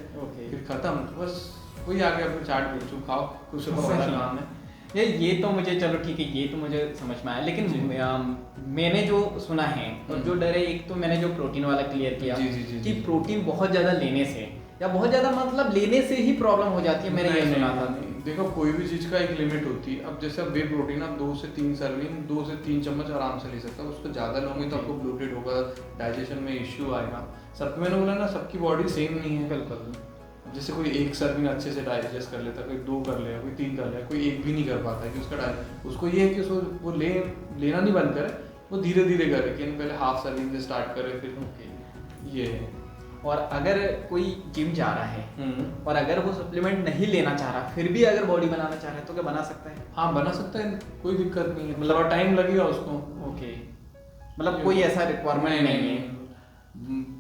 फिर खत्म, बस वही आ गया, अपने चाट बिल्कुल खाओ, कुछ बड़ा काम है। ये तो मुझे, चलो ठीक है, ये तो मुझे समझ में आया। लेकिन मैंने जो सुना है और जो डर है, एक तो मैंने जो प्रोटीन वाला क्लियर किया कि प्रोटीन बहुत ज्यादा लेने से या बहुत ज्यादा मतलब लेने से ही प्रॉब्लम हो जाती है, मैंने ये सुना था। देखो, कोई भी चीज का एक लिमिट होती है। अब जैसे वे प्रोटीन आप 2 से 3 सर्विंग, 2 से 3 चम्मच आराम से ले सकते हो। उसको ज्यादा लोगे तो आपको ब्लोटेड होगा, डाइजेशन में इश्यू आएगा। सबको मैंने बोला ना, सबकी बॉडी सेम नहीं है। बिल्कुल। जैसे कोई एक सर्विंग अच्छे से डाइजेस्ट कर लेता है, कोई 2 कर लेगा, कोई 3 कर लेगा, कोई एक भी नहीं कर पाता है कि उसको ये है कि उसको वो लेना नहीं बंद करे, वो धीरे धीरे करे कि पहले हाफ सर्विंग से स्टार्ट करे, फिर ये है। और अगर कोई जिम जा रहा है और अगर वो सप्लीमेंट नहीं लेना चाह रहा, फिर भी अगर बॉडी बनाना चाह रहा है तो क्या बना सकता है? हाँ, बना सकता है, कोई दिक्कत नहीं है। मतलब टाइम लगेगा उसको। मतलब कोई ऐसा रिक्वायरमेंट नहीं है,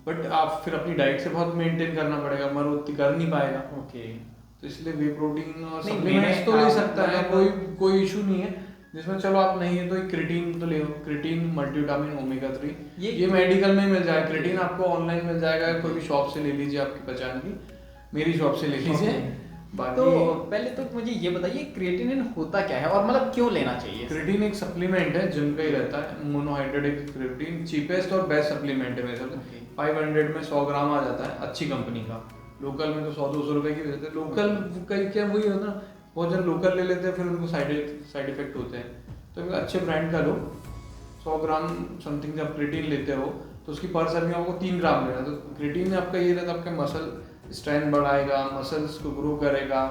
बट आप फिर अपनी डाइट से बहुत मेंटेन करना पड़ेगा, मरोती कर नहीं पाएगा। तो इसलिए वे प्रोटीन और सप्लीमेंट्स तो ले सकता है, कोई इशू नहीं है। जिसमें चलो आप नहीं है तो एक क्रिटीन तो ले लो, क्रिटीन, मल्टीविटामिन, ओमेगा 3, ये मेडिकल में मिल जाएगा। क्रिटीन आपको ऑनलाइन मिल जाएगा, कोई भी शॉप से ले लीजिए, आपकी पहचान की, मेरी शॉप से ले लीजिए। तो पहले तो मुझे ये बताइए, क्रिएटिनिन होता क्या है और मतलब क्यों लेना चाहिए? क्रिएटिन एक सप्लीमेंट है, जिम का ही रहता है, मोनोहाइड्रेट क्रिएटिन, चीपेस्ट और बेस्ट सप्लीमेंट है मेरे साथ। 500 में 100 ग्राम आ जाता है, अच्छी कंपनी का। लोकल में तो 100-200 रुपए की देते हैं। लोकल का क्या वही होता है, बहुत जन लोकल ले लेते हैं, फिर उनको साइड इफेक्ट होते हैं। तो अच्छे ब्रांड का लो, 100 ग्राम समथिंग जब क्रिएटिन लेते हो तो उसकी पर सर्विंग आपको 3 ग्राम लेना। तो क्रिएटिन आपका ये रहता है, आपके मसल स्ट्रेंथ बढ़ाएगा, मसल्स को ग्रो करेगा,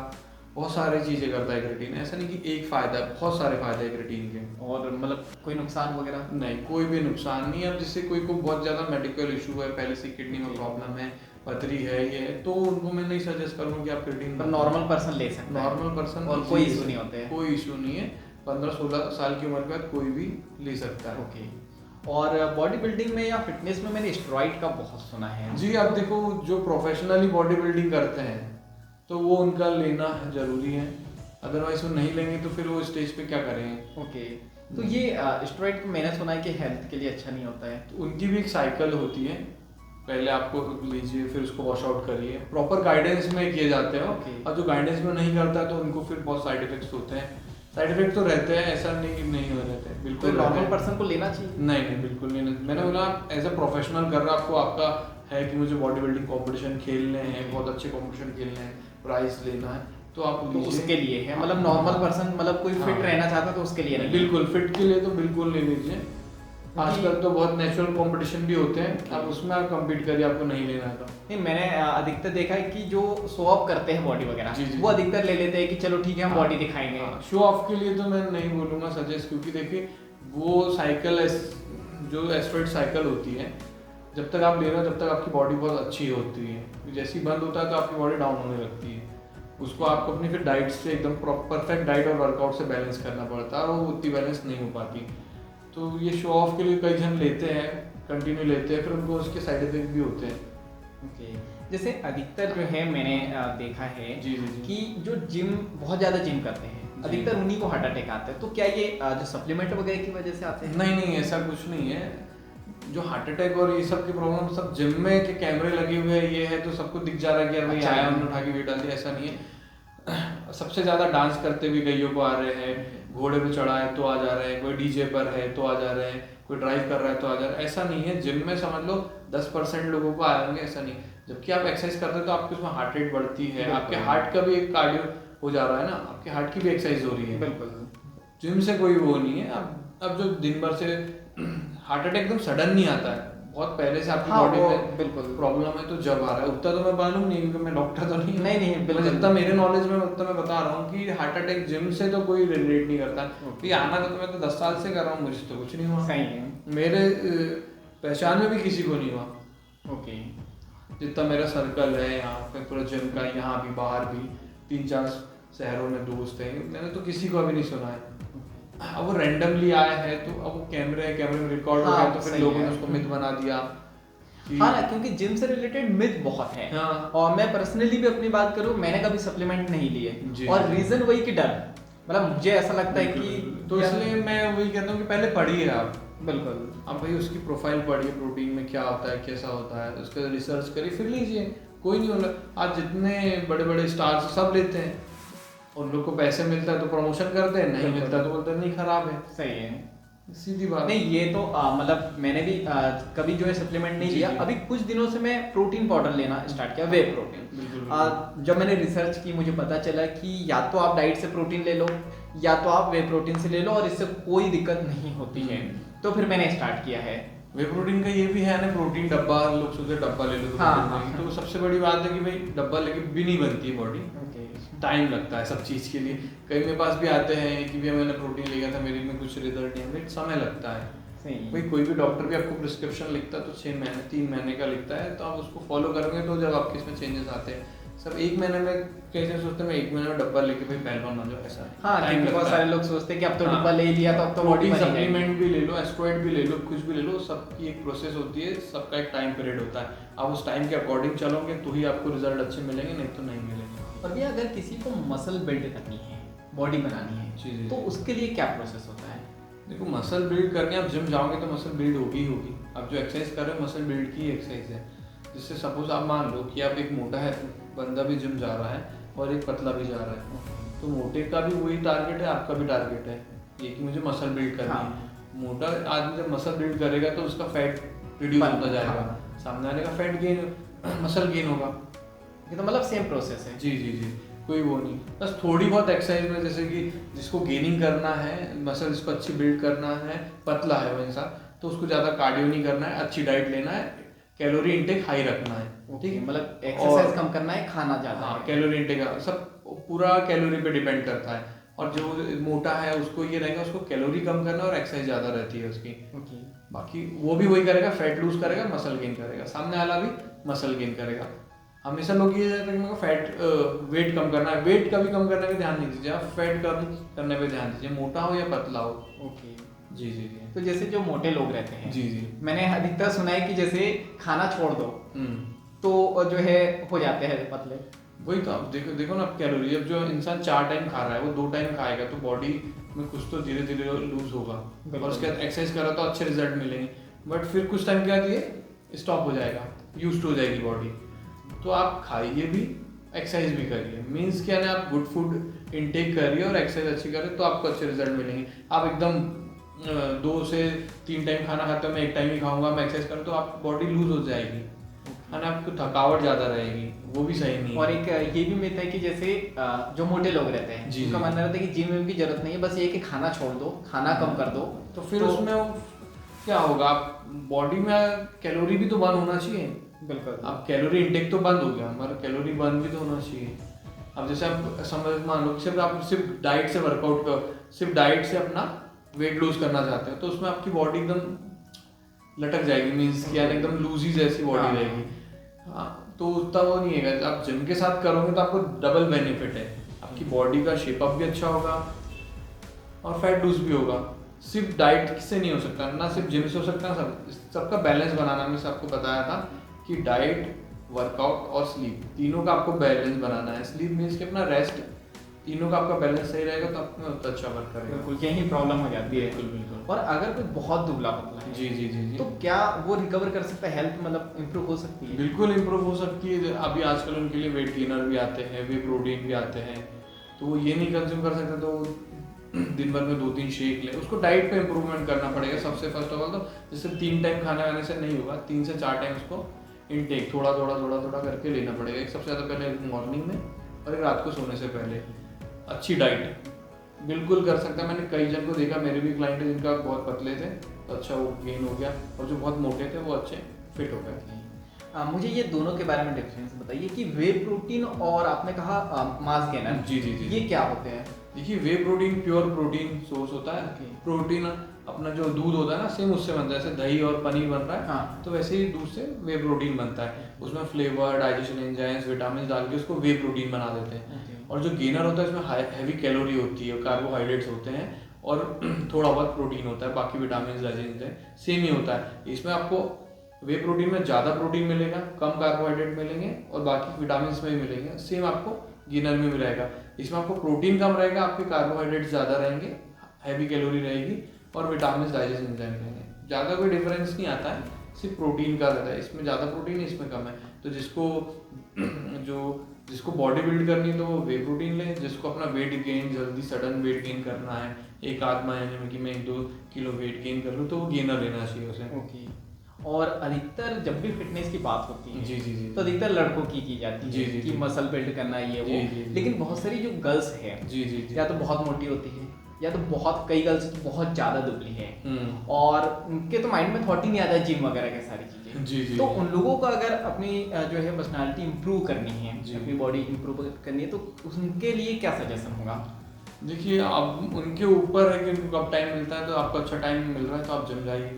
बहुत सारी चीज़ें करता है क्रिएटिन। ऐसा नहीं कि एक फ़ायदा है, बहुत सारे फायदे हैं क्रिएटिन के। और मतलब कोई नुकसान वगैरह? नहीं, कोई भी नुकसान नहीं है। अब जिससे कोई को बहुत ज़्यादा मेडिकल इशू है, पहले से किडनी में प्रॉब्लम है, पथरी है, ये है, तो उनको मैं नहीं सजेस्ट करूँगा कि आप क्रिएटिन। नॉर्मल पर्सन ले सकता है, नॉर्मल पर्सन, और कोई इशू नहीं होते हैं? कोई इशू नहीं है। 15-16 साल की उम्र के बाद कोई भी ले सकता है। और बॉडी बिल्डिंग में या फिटनेस में मैंने स्टेरॉइड का बहुत सुना है। जी, आप देखो, जो प्रोफेशनली बॉडी बिल्डिंग करते हैं तो वो उनका लेना जरूरी है, अदरवाइज वो नहीं लेंगे तो फिर वो स्टेज पे क्या करेंगे। तो ये स्टेरॉइड को मैंने सुना है कि हेल्थ के लिए अच्छा नहीं होता है। तो उनकी भी एक साइकिल होती है, पहले आपको लीजिए, फिर उसको वॉश आउट करिए, प्रॉपर गाइडेंस में किए जाते हैं। और जो गाइडेंस में नहीं करता तो उनको फिर बहुत साइड इफेक्ट्स होते हैं। साइड इफेक्ट तो रहते हैं, ऐसा नहीं हो रहते हैं, बिल्कुल। तो नॉर्मल पर्सन को लेना चाहिए? नहीं, बिल्कुल नहीं। मैंने बोला, एज अ प्रोफेशनल कर रहा आपको, आपका है कि मुझे बॉडी बिल्डिंग कॉम्पिटिशन खेलने हैं, बहुत अच्छे कॉम्पिटिशन खेलने हैं, प्राइज लेना है, तो आप तो उसके लिए है। मतलब नॉर्मल पर्सन, मतलब कोई फिट रहना चाहता है तो उसके लिए नहीं? बिल्कुल, फिट के लिए तो बिल्कुल ले लीजिए। आजकल तो बहुत नेचुरल कंपटीशन भी होते हैं, आप उसमें आप कम्पीट करिए, आपको नहीं लेना था। नहीं, मैंने अधिकतर देखा है कि जो शो ऑफ करते हैं बॉडी वगैरह, जी, जी, वो जी। अधिकतर ले लेते हैं कि चलो ठीक है हम बॉडी दिखाएंगे। शो ऑफ के लिए तो मैं नहीं बोलूँगा सजेस्ट, क्योंकि देखिए वो साइकिल जो एस्ट्रॉइड साइकिल होती है, जब तक आप ले रहे हो तब तक आपकी बॉडी बहुत अच्छी होती है, जैसे ही बंद होता है तो आपकी बॉडी डाउन होने लगती है। उसको आपको अपनी फिर डाइट से एकदम परफेक्ट डाइट और वर्कआउट से बैलेंस करना पड़ता है, और वो उतनी बैलेंस नहीं हो पाती। तो ये शो ऑफ के लिए कई जन लेते हैं, कंटिन्यू लेते हैं, फिर उनको उसके साइड इफेक्ट भी होते हैं। ओके, जैसे अधिकतर जो है मैंने देखा है जी जी जी। कि जो जिम बहुत ज़्यादा जिम करते हैं, जी। अधिकतर उन्हीं को हार्ट अटैक आता है। तो क्या ये जो सप्लीमेंट वगैरह की वजह से आते हैं? नहीं नहीं, ऐसा कुछ नहीं है। जो हार्ट अटैक और ये सब की प्रॉब्लम सब जिम में के कैमरे लगे हुए हैं, ये है तो सबको दिख जा रहा है कि यार भाई अच्छा, आया, उन्होंने उठा के वेट डाल दिया, ऐसा नहीं है। सबसे ज्यादा डांस करते हुए कईयों को आ रहे हैं, घोड़े पे चढ़ा है तो आ जा रहे हैं, कोई डीजे पर है तो आ जा रहे हैं, कोई ड्राइव कर रहा है तो आ जा रहा है, ऐसा नहीं है। जिम में समझ लो 10% लोगों को आएंगे, ऐसा नहीं। जबकि आप एक्सरसाइज करते हो तो आपकी उसमें हार्ट रेट बढ़ती है, आपके हार्ट का भी एक कार्डियो हो जा रहा है ना, आपके हार्ट की भी एक्सरसाइज हो रही है। बिल्कुल। जिम से कोई वो नहीं है। अब जो दिन भर से हार्ट अटैक एकदम सडन नहीं आता है, बहुत पहले से आपकी बॉडी में बिल्कुल प्रॉब्लम है तो जब आ रहा है। उतना तो मैं मालूम नहीं, क्योंकि मैं डॉक्टर तो नहीं हूँ। नहीं नहीं बिल्कुल। जितना मेरे नॉलेज में उतना मैं बता रहा हूँ कि हार्ट अटैक जिम से तो कोई रिलेट नहीं करता। तो ये आना तो मैं तो 10 साल से कर रहा हूँ, मुझे तो कुछ नहीं हुआ। सही है। मेरे पहचान में भी किसी को नहीं हुआ। ओके, जितना मेरा सर्कल है यहाँ पे पूरा जिम का, यहाँ भी बाहर भी 3-4 शहरों में दोस्त हैं, मैंने तो किसी को अभी नहीं सुना है। अब वो रैंडमली आया है तो अब वो कैमरे में रिकॉर्ड हो गया, तो फिर लोगों ने उसको मिथ बना दिया कि हाँ ना, क्योंकि जिम से रिलेटेड मिथ बहुत है। हाँ। और मैं पर्सनली भी अपनी बात करूँ, मैंने कभी सप्लीमेंट नहीं लिए, जी, और जी। रीजन वही कि डर, मतलब मुझे ऐसा लगता है कि तो इसलिए मैं वही कहता हूँ कि पहले पढ़िए आप। बिल्कुल। आप भाई उसकी प्रोफाइल पढ़िए, प्रोटीन में क्या होता है, कैसा होता है, उसका रिसर्च करिए, फिर लीजिए। कोई नहीं होगा। आज जितने बड़े बड़े स्टार्स सब लेते हैं, उन लोग को पैसे मिलता है तो प्रमोशन करते हैं, नहीं मिलता तो बोलते हैं नहीं खराब है। सही है। सीधी बात। नहीं, ये तो मतलब मैंने भी कभी जो है सप्लीमेंट नहीं जी, लिया। जी। अभी कुछ दिनों से मैं प्रोटीन पाउडर लेना स्टार्ट किया, वे प्रोटीन। बिल्कुल। जब मैंने रिसर्च की, मुझे पता चला कि या तो आप डाइट से प्रोटीन ले लो, या तो आप वे प्रोटीन से ले लो, और इससे कोई दिक्कत नहीं होती है। तो फिर मैंने स्टार्ट किया है। वे प्रोटीन का ये भी है ना, प्रोटीन डब्बा, लोग सोचते हैं डब्बा ले लो तो हाँ, प्रोटीन हाँ। बनेगी। तो सबसे बड़ी बात है कि भाई डब्बा लेके भी नहीं बनती है बॉडी, टाइम लगता है सब चीज़ के लिए। कई मेरे पास भी आते हैं कि भैया मैंने प्रोटीन लिया था, मेरे में कुछ रिजल्ट नहीं है, भाई समय लगता है। सही। भाई कोई भी डॉक्टर भी आपको प्रिस्क्रिप्शन लिखता है तो 6 महीने 3 महीने का लिखता है, तो आप उसको फॉलो करोगे तो जब आपके इसमें चेंजेस आते हैं। सब 1 महीने में कैसे सोचते हैं मैं 1 महीने में डब्बा लेके भाई पहलवान हो जाओ, ऐसा नहीं। हाँ, टाइम क्योंकि बहुत लगता है। सारे लोग सोचते हैं कि अब तो हाँ। डिब्बा ले लिया तो अब तो बॉडी प्रोटीन बन जाएगी। सप्लीमेंट भी ले लो, एस्ट्रॉइड भी ले लो, कुछ भी ले लो, सबकी एक प्रोसेस होती है, सबका एक टाइम पीरियड होता है। आप उस टाइम के अकॉर्डिंग चलोगे तो ही आपको रिजल्ट अच्छे मिलेंगे, नहीं तो नहीं मिलेंगे। और भैया अगर किसी को मसल बिल्ड करनी है, बॉडी बनानी जी, है, जी। तो उसके लिए क्या प्रोसेस होता है? देखो, मसल बिल्ड करने आप जिम जाओगे तो मसल बिल्ड होगी ही होगी। आप जो एक्सरसाइज कर रहे हो मसल बिल्ड की एक्सरसाइज है। जिससे सपोज आप मान लो कि आप एक मोटा है बंदा भी जिम जा रहा है और एक पतला भी जा रहा है, तो मोटे का भी वही टारगेट है, आपका भी टारगेट है ये कि मुझे मसल बिल्ड करनी है। हाँ। मोटा आदमी जब मसल बिल्ड करेगा तो उसका फैट रिड्यूस होता जाएगा, हाँ। सामने वाले का फैट गेन मसल गेन होगा। ये तो मतलब सेम प्रोसेस है। जी जी जी, कोई वो नहीं। बस थोड़ी बहुत एक्सरसाइज में, जैसे कि जिसको गेनिंग करना है, मसल जिसको अच्छी बिल्ड करना है, पतला है वो इंसान, तो उसको ज़्यादा कार्डियो नहीं करना है, अच्छी डाइट लेना है, कैलोरी इंटेक हाई रखना है। ठीक है, मतलब एक्सरसाइज कम करना है, खाना ज़्यादा हाँ, है। कैलोरी इंटेक सब पूरा कैलोरी पे डिपेंड करता है। और जो मोटा है उसको ये रहेगा, उसको कैलोरी कम करना और एक्सरसाइज ज़्यादा रहती है उसकी। ओके। बाकी वो भी वही करेगा, फैट लूज करेगा, मसल गेन करेगा, सामने वाला भी मसल गेन करेगा। हमेशा लोग ये कहते हैं कि मेरे को फैट वेट कम करना है, वेट कभी कम करने पे ध्यान नहीं दीजिए, आप फैट कम करने पे ध्यान दीजिए, मोटा हो या पतला हो। ओके। जी जी जी तो जैसे जो मोटे लोग रहते हैं, जी जी। मैंने अधिकतर सुना है कि जैसे खाना छोड़ दो हम्म, तो जो है हो जाते हैं पतले। वही तो आप देखो ना, आप कैलोरी, अब जो इंसान 4 टाइम खा रहा है वो 2 टाइम खाएगा तो बॉडी में कुछ तो धीरे धीरे लूज होगा, और उसके बाद एक्सरसाइज करा तो अच्छे रिजल्ट मिलेंगे। बट फिर कुछ टाइम के बाद ये स्टॉप हो जाएगा, यूज्ड हो जाएगी बॉडी। तो आप खाइए भी, एक्सरसाइज भी करिए। मीन्स क्या है, आप गुड फूड इनटेक करिए और एक्सरसाइज अच्छी करिए तो आपको अच्छे रिजल्ट मिलेंगे। आप एकदम 2 से 3 टाइम खाना खाते हो, मैं 1 टाइम ही खाऊंगा, मैं एक्सरसाइज करूँ, तो आप बॉडी लूज हो जाएगी, है ना, आपको थकावट ज़्यादा रहेगी, वो भी सही नहीं है। और एक ये भी मिथ है कि जैसे जो मोटे लोग रहते हैं, जी, उनका जी। मानना रहता है कि जिम में की जरूरत नहीं है, बस ये कि खाना छोड़ दो, खाना कम कर दो। तो फिर उसमें वो क्या होगा, आप बॉडी में कैलोरी भी तो बर्न होना चाहिए। बिल्कुल। आप कैलोरी इंटेक तो बंद हो गया, हमारा कैलोरी बर्न भी तो होना चाहिए। अब जैसे आप समझ मान लो आप सिर्फ डाइट से वर्कआउट कर, सिर्फ डाइट से अपना वेट लूज करना चाहते हो, तो उसमें आपकी बॉडी एकदम लटक जाएगी, मीन्स कि यार एकदम लूजी जैसी बॉडी रहेगी। हाँ, तो उतना वो नहीं है। आप जिम के साथ करोगे तो आपको डबल बेनिफिट है, आपकी बॉडी का शेपअप भी अच्छा होगा और फैट लूज भी होगा। सिर्फ डाइट से नहीं हो सकता, ना सिर्फ जिम से हो सकता, सबका बैलेंस बनाना। मैं आपको बताया था कि डाइट, वर्कआउट और स्लीप, तीनों का आपको बैलेंस बनाना है। स्लीप मीन्स कि अपना रेस्ट, तीनों का आपका बैलेंस सही रहेगा तो आपको उतना अच्छा वर्क करेगा। बिल्कुल, यही प्रॉब्लम हो जाती है। बिल्कुल बिल्कुल। और अगर कोई बहुत दुबला पतला है जी जी जी जी, तो क्या वो रिकवर कर सकता है, हेल्थ मतलब इम्प्रूव हो सकती है? बिल्कुल इम्प्रूव हो सकती है। अभी आजकल उनके लिए वेट गेनर भी आते हैं, वे प्रोटीन भी आते हैं, तो वो ये नहीं कंज्यूम कर सकते तो दिन भर में 2-3 शेक ले। उसको डाइट पे इम्प्रूवमेंट करना पड़ेगा सबसे फर्स्ट ऑफ ऑल। तो जैसे 3 टाइम खाने वाने से नहीं होगा, 3 से 4 टाइम उसको इनटेक थोड़ा थोड़ा करके लेना पड़ेगा। एक सबसे ज़्यादा पहले मॉर्निंग में और एक रात को सोने से पहले। अच्छी डाइट बिल्कुल कर सकता है। मैंने कई जन को देखा, मेरे भी क्लाइंट है जिनका बहुत पतले थे तो अच्छा वो गेन हो गया, और जो बहुत मोटे थे वो अच्छे फिट हो गए। मुझे ये दोनों के बारे में डिफरेंस बताइए कि वे प्रोटीन और आपने कहा मास गेनर, जी जी जी, ये क्या होते हैं? देखिए वे प्रोटीन प्योर प्रोटीन सोर्स होता है। प्रोटीन अपना जो दूध होता है ना, सेम उससे बनता है। जैसे दही और पनीर बन रहा है, हाँ, तो वैसे ही दूध से वे प्रोटीन बनता है। उसमें फ्लेवर, डाइजेशन एंजाइम्स, विटामिन डाल के उसको वे प्रोटीन बना देते हैं। और जो गेनर होता है इसमें हैवी कैलोरी होती है, कार्बोहाइड्रेट्स होते हैं और थोड़ा बहुत प्रोटीन होता है, बाकी विटामिन डाइजेशन सेम ही होता है। इसमें आपको वे प्रोटीन में ज़्यादा प्रोटीन मिलेगा, कम कार्बोहाइड्रेट मिलेंगे और बाकी विटामिन में भी मिलेंगे। सेम आपको गेनर में भी रहेगा। इसमें आपको प्रोटीन कम रहेगा, आपके कार्बोहाइड्रेट ज़्यादा रहेंगे, हैवी कैलोरी रहेगी और विटामिन डाइजेशन एंजाइम रहेंगे। ज़्यादा कोई डिफरेंस नहीं आता है, सिर्फ प्रोटीन का रहता है। इसमें ज़्यादा प्रोटीन है, इसमें कम है। तो जिसको बॉडी बिल्ड करनी है तो वो वे प्रोटीन ले। जिसको अपना वेट गेन, जल्दी सडन वेट गेन करना है एक आध महीने में कि मैं 1-2 किलो वेट गेन कर लूँ, तो वो गेनर लेना चाहिए उसे। ओके। और अधिकतर जब भी फिटनेस की बात होती है जी जी जी, तो अधिकतर लड़कों की जाती है जी, जी, कि जी। मसल बिल्ड करना ये जी, वो, जी, जी। लेकिन बहुत सारी जो गर्ल्स है जी जी जी, या तो बहुत मोटी होती है या तो कई गर्ल्स तो बहुत ज़्यादा दुबली है, और उनके तो माइंड में थॉट ही नहीं आता जिम वगैरह के सारी चीज़ें। जी जी, तो उन लोगों को अगर अपनी जो है पर्सनालिटी इंप्रूव करनी है, जी। अपनी बॉडी इंप्रूव करनी है, तो उनके लिए क्या सजेशन होगा? देखिए अब उनके ऊपर है कि उनको कब टाइम मिलता है। तो आपको अच्छा टाइम मिल रहा है तो आप जिम जाइए,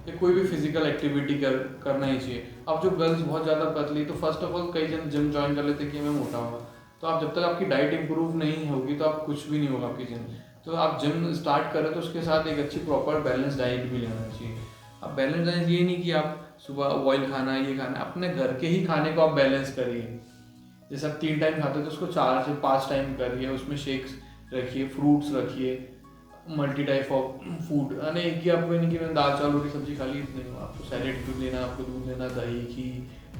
या कोई भी फिजिकल एक्टिविटी करना ही चाहिए। अब जो गर्ल्स बहुत ज़्यादा पतली, तो फर्स्ट ऑफ ऑल कई जन जिम ज्वाइन कर लेते कि मैं मोटा होगा, तो आप जब तक आपकी डाइट इंप्रूव नहीं होगी तो आप कुछ भी नहीं होगा आपकी जिम। तो आप जिम स्टार्ट करें तो उसके साथ एक अच्छी प्रॉपर बैलेंस डाइट भी लेना चाहिए। अब बैलेंस डाइट ये नहीं कि आप सुबह ऑयल खाना है, ये खाना है, अपने घर के ही खाने को आप बैलेंस करिए। जैसे आप 3 टाइम खाते हो तो उसको 4 से 5 टाइम करिए। उसमें शेक्स रखिए, फ्रूट्स रखिए, मल्टी टाइप ऑफ फूड। यानी एक ही आपको नहीं कि मैंने दाल चावल रोटी सब्जी खा ली, इतने नहीं। आपको सैलेड भी लेना, आपको दूध लेना, दही, घी,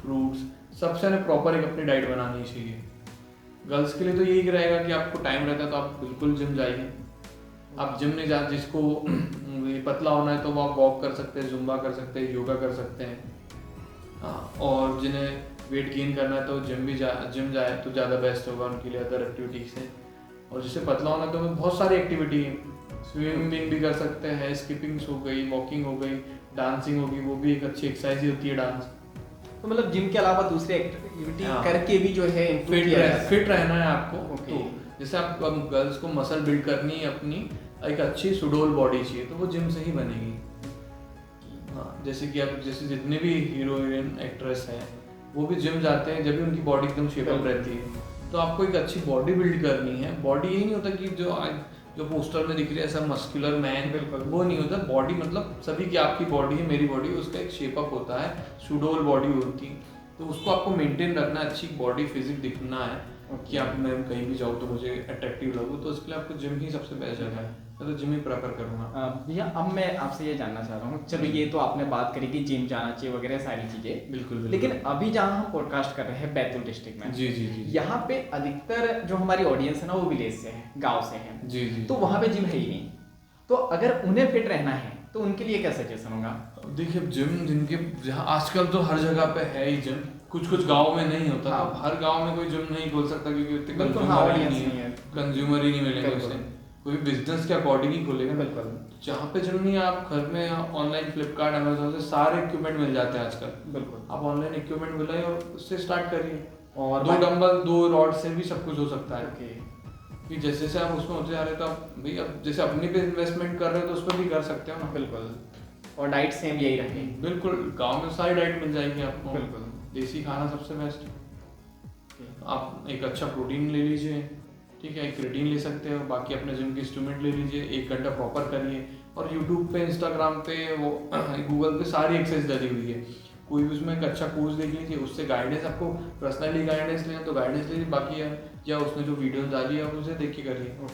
फ्रूट्स, सबसे ने प्रॉपर एक अपनी डाइट बनानी चाहिए। गर्ल्स के लिए तो यही रहेगा कि आपको टाइम रहता है तो आप बिल्कुल जिम जाइए। आप जिम नहीं जा, जिसको ये पतला होना है तो वो आप वॉक कर सकते हैं, जुम्बा कर सकते हैं, योगा कर सकते हैं। हाँ, और जिन्हें वेट गेन करना है तो जिम जाए तो ज़्यादा बेस्ट होगा उनके लिए अदर एक्टिविटीज से। और जिससे पतला होना है तो बहुत सारी एक्टिविटी है, स्विमिंग भी कर सकते हैं, स्किपिंग्स हो गई, वॉकिंग हो गई, डांसिंग होगी, वो भी एक अच्छी एक्सरसाइज ही होती है डांस। तो मतलब जिम के अलावा दूसरी एक्टिविटी हाँ। करके भी जो है फिट रहना है आपको। ओके। तो जैसे आप गर्ल्स को मसल बिल्ड करनी है अपनी, एक अच्छी सुडोल बॉडी चाहिए, तो वो जिम से ही बनेगी। हाँ, जैसे कि आप जितने भी हीरो हीरोइन एक्ट्रेस हैं वो भी जिम जाते हैं जब भी उनकी बॉडी एकदम शेपअप रहती है। तो आपको एक अच्छी बॉडी बिल्ड करनी है। बॉडी यही नहीं होता कि जो पोस्टर में दिख रही है ऐसा मस्कुलर मैन, वो नहीं होता। बॉडी मतलब सभी की, आपकी बॉडी है, मेरी बॉडी, उसका एक शेपअप होता है, सुडोल बॉडी होती है। तो उसको आपको मेंटेन रखना है, अच्छी बॉडी फिजिक दिखना है कि आप मैं कहीं भी जाऊँ तो मुझे अट्रैक्टिव लगूँ। तो उसके लिए आपको जिम ही सबसे बेस्ट जगह है। मैं तो जिम ही प्रेफर करूँगा। भैया अब मैं आपसे ये जानना चाह रहा हूँ, चलो ये तो आपने बात करी कि जिम जाना चाहिए वगैरह सारी चीज़ें, बिल्कुल। लेकिन अभी जहाँ हम पॉडकास्ट कर रहे हैं बैतूल डिस्ट्रिक्ट में, जी जी जी, यहाँ पे अधिकतर जो हमारी ऑडियंस है ना वो विलेज से है, गाँव से है। जी जी। तो वहाँ पे जिम है ही नहीं, तो अगर उन्हें फिट रहना है तो उनके लिए क्या सजेशन होगा? देखिए जिम जिनके जहाँ आजकल तो हर जगह पे है ही जिम, कुछ गांव में नहीं होता। हाँ। तो हर गांव में कोई जिम नहीं खोल सकता क्योंकि उतने बिल्कुल, कंज्यूमर ही audience नहीं नहीं है, है। कंज्यूमर ही नहीं मिलेंगे बिल्कुल। उससे। कोई बिजनेस के अकॉर्डिंग ही खोलेगा। बिल्कुल जहाँ पे जिम नहीं, आप घर में ऑनलाइन फ्लिपकार्ट अमेजोन से सारे इक्विपमेंट मिल जाते हैं आजकल। बिल्कुल। आप ऑनलाइन इक्विपमेंट मिलाइए और उससे स्टार्ट करिए। और 2 डंबल 2 रॉड से भी सब कुछ हो सकता है। ओके। कि जैसे जैसे आप उसमें होते जा रहे हो तो आप भाई अब जैसे अपनी पे इन्वेस्टमेंट कर रहे हो तो उस पर भी कर सकते हो ना। बिल्कुल। और डाइट सेम यही रखें। बिल्कुल, गांव में सारी डाइट मिल जाएगी आपको। बिल्कुल। देसी खाना सबसे बेस्ट। आप एक अच्छा प्रोटीन ले लीजिए, ठीक है, एक क्रिएटिन ले सकते हो, बाकी अपने जिम के इंस्ट्रूमेंट ले लीजिए, 1 घंटा प्रॉपर करिए। और यूट्यूब पे, इंस्टाग्राम पे, वो गूगल पे सारी एक्सरसाइज डली हुई है। कोई भी उसमें एक अच्छा कोर्स देख लीजिए, उससे गाइडेंस, आपको पर्सनली गाइडेंस लेना तो गाइडेंस लीजिए, बाकी या उसने जो वीडियोस डाली है उसे देख के करिए।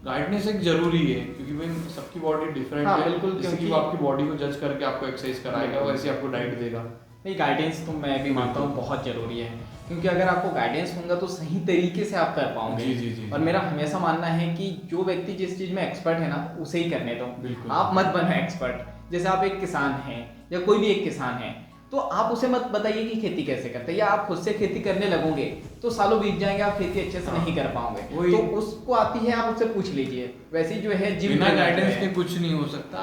गाइडेंस एक जरूरी है क्योंकि भाई सबकी बॉडी डिफरेंट हाँ, है। बिल्कुल, जैसे कि क्योंकि वो आपकी बॉडी को जज करके आपको एक्सरसाइज कराएगा, बिल्कुल। वैसे आपको डाइट देगा। नहीं, गाइडेंस तो मैं भी मानता हूँ बहुत ज़रूरी है, क्योंकि अगर आपको गाइडेंस होगा तो सही तरीके से आप कर पाओगे। जी, जी, जी। और मेरा हमेशा मानना है कि जो व्यक्ति जिस चीज़ में एक्सपर्ट है ना, उसे ही करने दो। बिल्कुल। आप मत बनो एक्सपर्ट। जैसे आप एक किसान हैं या कोई भी एक किसान है, तो आप उसे मत बताइए कि खेती कैसे करते हैं, या आप खुद से खेती करने लगोगे तो सालों बीत जाएंगे, आप खेती अच्छे से नहीं कर पाओगे। वही। तो उसको आती है, आप उससे पूछ लीजिए। वैसे ही जो है जिम बिना में गाइडेंस है। के कुछ नहीं हो सकता।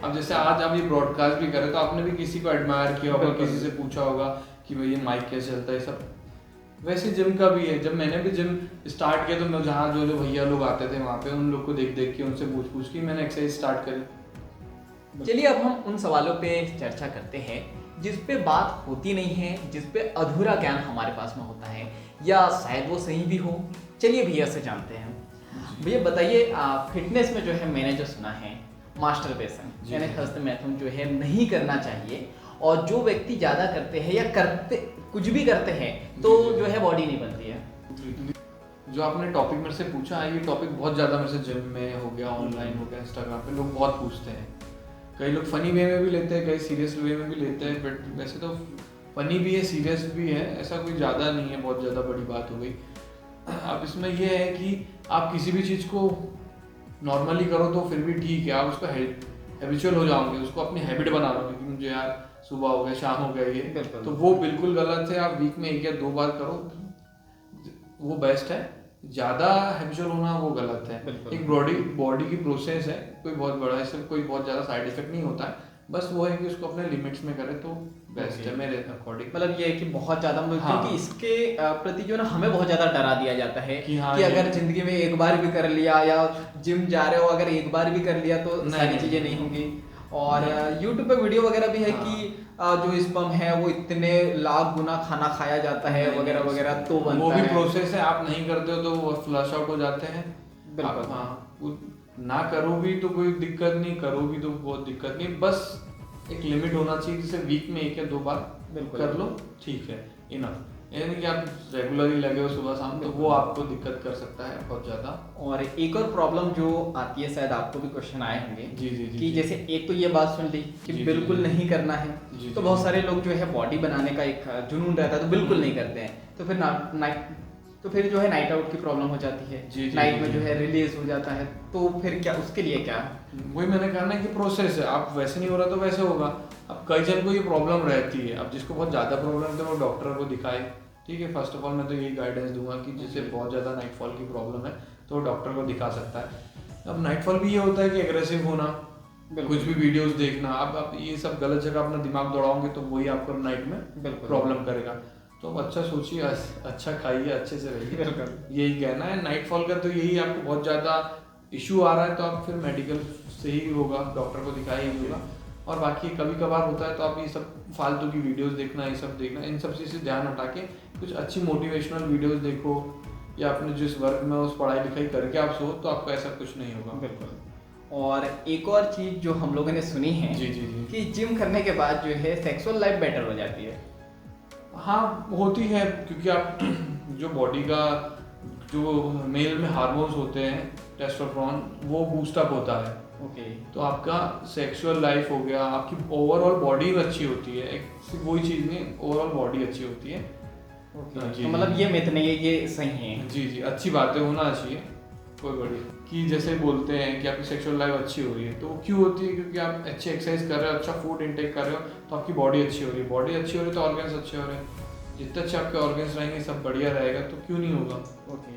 अब जैसे आज आप ये ब्रॉडकास्ट भी कर रहे हो तो आपने भी किसी को एडमायर किया होगा, बिल्कुल। किसी से पूछा होगा कि भाई ये माइक कैसे चलता है, सब वैसे जिम का भी है। जब मैंने भी जिम स्टार्ट किया तो मैं जहाँ जो जो भैया लोग आते थे वहाँ पे उन लोग को देख देख के, उनसे पूछ पूछ के मैंने एक्सरसाइज स्टार्ट करी। चलिए अब हम उन सवालों पे चर्चा करते हैं जिस पे बात होती नहीं है, जिस पे अधूरा ज्ञान हमारे पास में होता है, या शायद वो सही भी हो। चलिए भैया से जानते हैं। भैया बताइए, फिटनेस में जो है मैंने जो सुना है मास्टरबेशन जी, यानी जी। हस्तमैथुन जो है नहीं करना चाहिए, और जो व्यक्ति ज़्यादा करते हैं या करते कुछ भी करते हैं तो जी, जी। जो है बॉडी नहीं बनती है। जो आपने टॉपिक मेरे से पूछा है, ये टॉपिक बहुत ज़्यादा मेरे से जिम में हो गया, ऑनलाइन हो गया, इंस्टाग्राम पे लोग बहुत पूछते हैं। कई लोग फनी वे में भी लेते हैं, कई सीरियस वे में भी लेते हैं, बट वैसे तो फनी भी है, सीरियस भी है, ऐसा कोई ज़्यादा नहीं है, बहुत ज़्यादा बड़ी बात हो गई। अब इसमें यह है कि आप किसी भी चीज़ को नॉर्मली करो तो फिर भी ठीक है, आप उसको हैबिचुअल हो जाओगे, उसको अपनी हैबिट बना लो कि मुझे यार सुबह हो गया, शाम हो गया, ये बिल्कुल। तो वो बिल्कुल गलत है। आप वीक में 1 या 2 बार करो, वो बेस्ट है। ज़्यादा हैबिचुअल होना वो गलत है। बिल्कुल। एक बॉडी की प्रोसेस है, कोई बहुत बड़ा है, कोई बहुत ज़्यादा साइड इफेक्ट नहीं होता है, बस वो है कि उसको अपने लिमिट्स में करे तो बेस्ट है मेरे अकॉर्डिंग। मतलब ये है कि बहुत ज़्यादा हाँ। क्योंकि इसके प्रति जो ना हमें बहुत ज़्यादा डरा दिया जाता है कि हाँ, कि ये- अगर जिंदगी में एक बार भी कर लिया, या जिम जा रहे हो अगर एक बार भी कर लिया तो नहीं, सारी नहीं, चीज़ें नहीं होंगी। और यूट्यूब पे वीडियो वगैरह भी है हाँ। कि जो स्पर्म है वो इतने लाख गुना खाना खाया जाता है वगैरह वगैरह, तो बनता वो भी है। प्रोसेस है, आप नहीं करते हो तो वो फ्लश आउट हो जाते हैं। बिल्कुल। आप हाँ, वो ना करो भी तो कोई दिक्कत नहीं, करो भी तो बहुत दिक्कत नहीं, बस एक लिमिट होना चाहिए, जैसे वीक में 1 या 2 बार बिल्कुल। कर लो, ठीक है, इनफ। यानी कि आप रेगुलरली लगे हो सुबह शाम तो वो आपको दिक्कत कर सकता है बहुत ज़्यादा। और एक और प्रॉब्लम जो आती है, शायद आपको भी क्वेश्चन आए होंगे जी, जी, जी, कि जी। जैसे एक तो ये बात सुन ली कि जी, जी, बिल्कुल जी। नहीं करना है, जी, तो जी, बहुत जी। सारे लोग जो है बॉडी बनाने का एक जुनून रहता है तो बिल्कुल नहीं करते हैं, तो फिर फिर जो है नाइट आउट की प्रॉब्लम हो जाती है, जी, जी, नाइट जी, में जी। जो है रिलीज हो जाता है, तो फिर क्या उसके लिए क्या? वही मैंने कहा ना कि प्रोसेस है, आप वैसे नहीं हो रहा तो वैसे होगा। अब कई जन को ये प्रॉब्लम रहती है, अब जिसको बहुत ज़्यादा प्रॉब्लम है तो वो डॉक्टर को दिखाए, ठीक है। फर्स्ट ऑफ ऑल मैं तो यही गाइडेंस दूंगा कि जिसे बहुत ज़्यादा नाइटफॉल की प्रॉब्लम है तो वो डॉक्टर को दिखा सकता है। अब नाइटफॉल भी ये होता है कि एग्रेसिव होना, कुछ भी वीडियोस देखना, अब आप ये सब गलत जगह अपना दिमाग दौड़ाओगे तो वही आपको नाइट में बिल्कुल। प्रॉब्लम करेगा। तो अब अच्छा सोचिए, अच्छा खाइए, अच्छे से रहिए, बिल्कुल। यही कहना है। नाइटफॉल का तो यही, आपको बहुत ज़्यादा इशू आ रहा है तो आप फिर मेडिकल से ही होगा, डॉक्टर को दिखाया ही होगा। और बाकी कभी कभार होता है तो आप ये सब फालतू की वीडियोस देखना, ये सब देखना, इन सब चीज़ से ध्यान हटा के कुछ अच्छी मोटिवेशनल वीडियोस देखो, या अपने जिस वर्क में उस पढ़ाई लिखाई करके आप सो तो आपको ऐसा कुछ नहीं होगा। बिल्कुल। और एक और चीज़ जो हम लोगों ने सुनी है जी, जी, जी। कि जिम करने के बाद जो है सेक्सुअल लाइफ बेटर हो जाती है। हाँ, होती है, क्योंकि आप जो बॉडी का जो मेल में हार्मोन्स होते हैं, टेस्टोस्टेरोन, वो बूस्टअप होता है, ओके। तो आपका सेक्सुअल लाइफ हो गया, आपकी ओवरऑल बॉडी अच्छी होती है। एक सिर्फ वही चीज़ नहीं, ओवरऑल बॉडी अच्छी होती है। ओके, जी, तो मतलब जी। ये मिथ नहीं है, ये सही है। जी, जी, अच्छी बातें होना चाहिए, कोई बड़ी कि जैसे बोलते हैं कि आपकी सेक्सुअल लाइफ अच्छी हो रही है, तो वो क्यों होती है? क्योंकि आप अच्छी एक्सरसाइज कर रहे हो, अच्छा फूड इंटेक कर रहे हो, तो आपकी बॉडी अच्छी हो रही है। बॉडी अच्छी हो रही है तो ऑर्गन्स अच्छे हो रहे हैं, जितने अच्छे आपके ऑर्गन्स रहेंगे सब बढ़िया रहेगा, तो क्यों नहीं होगा। ओके।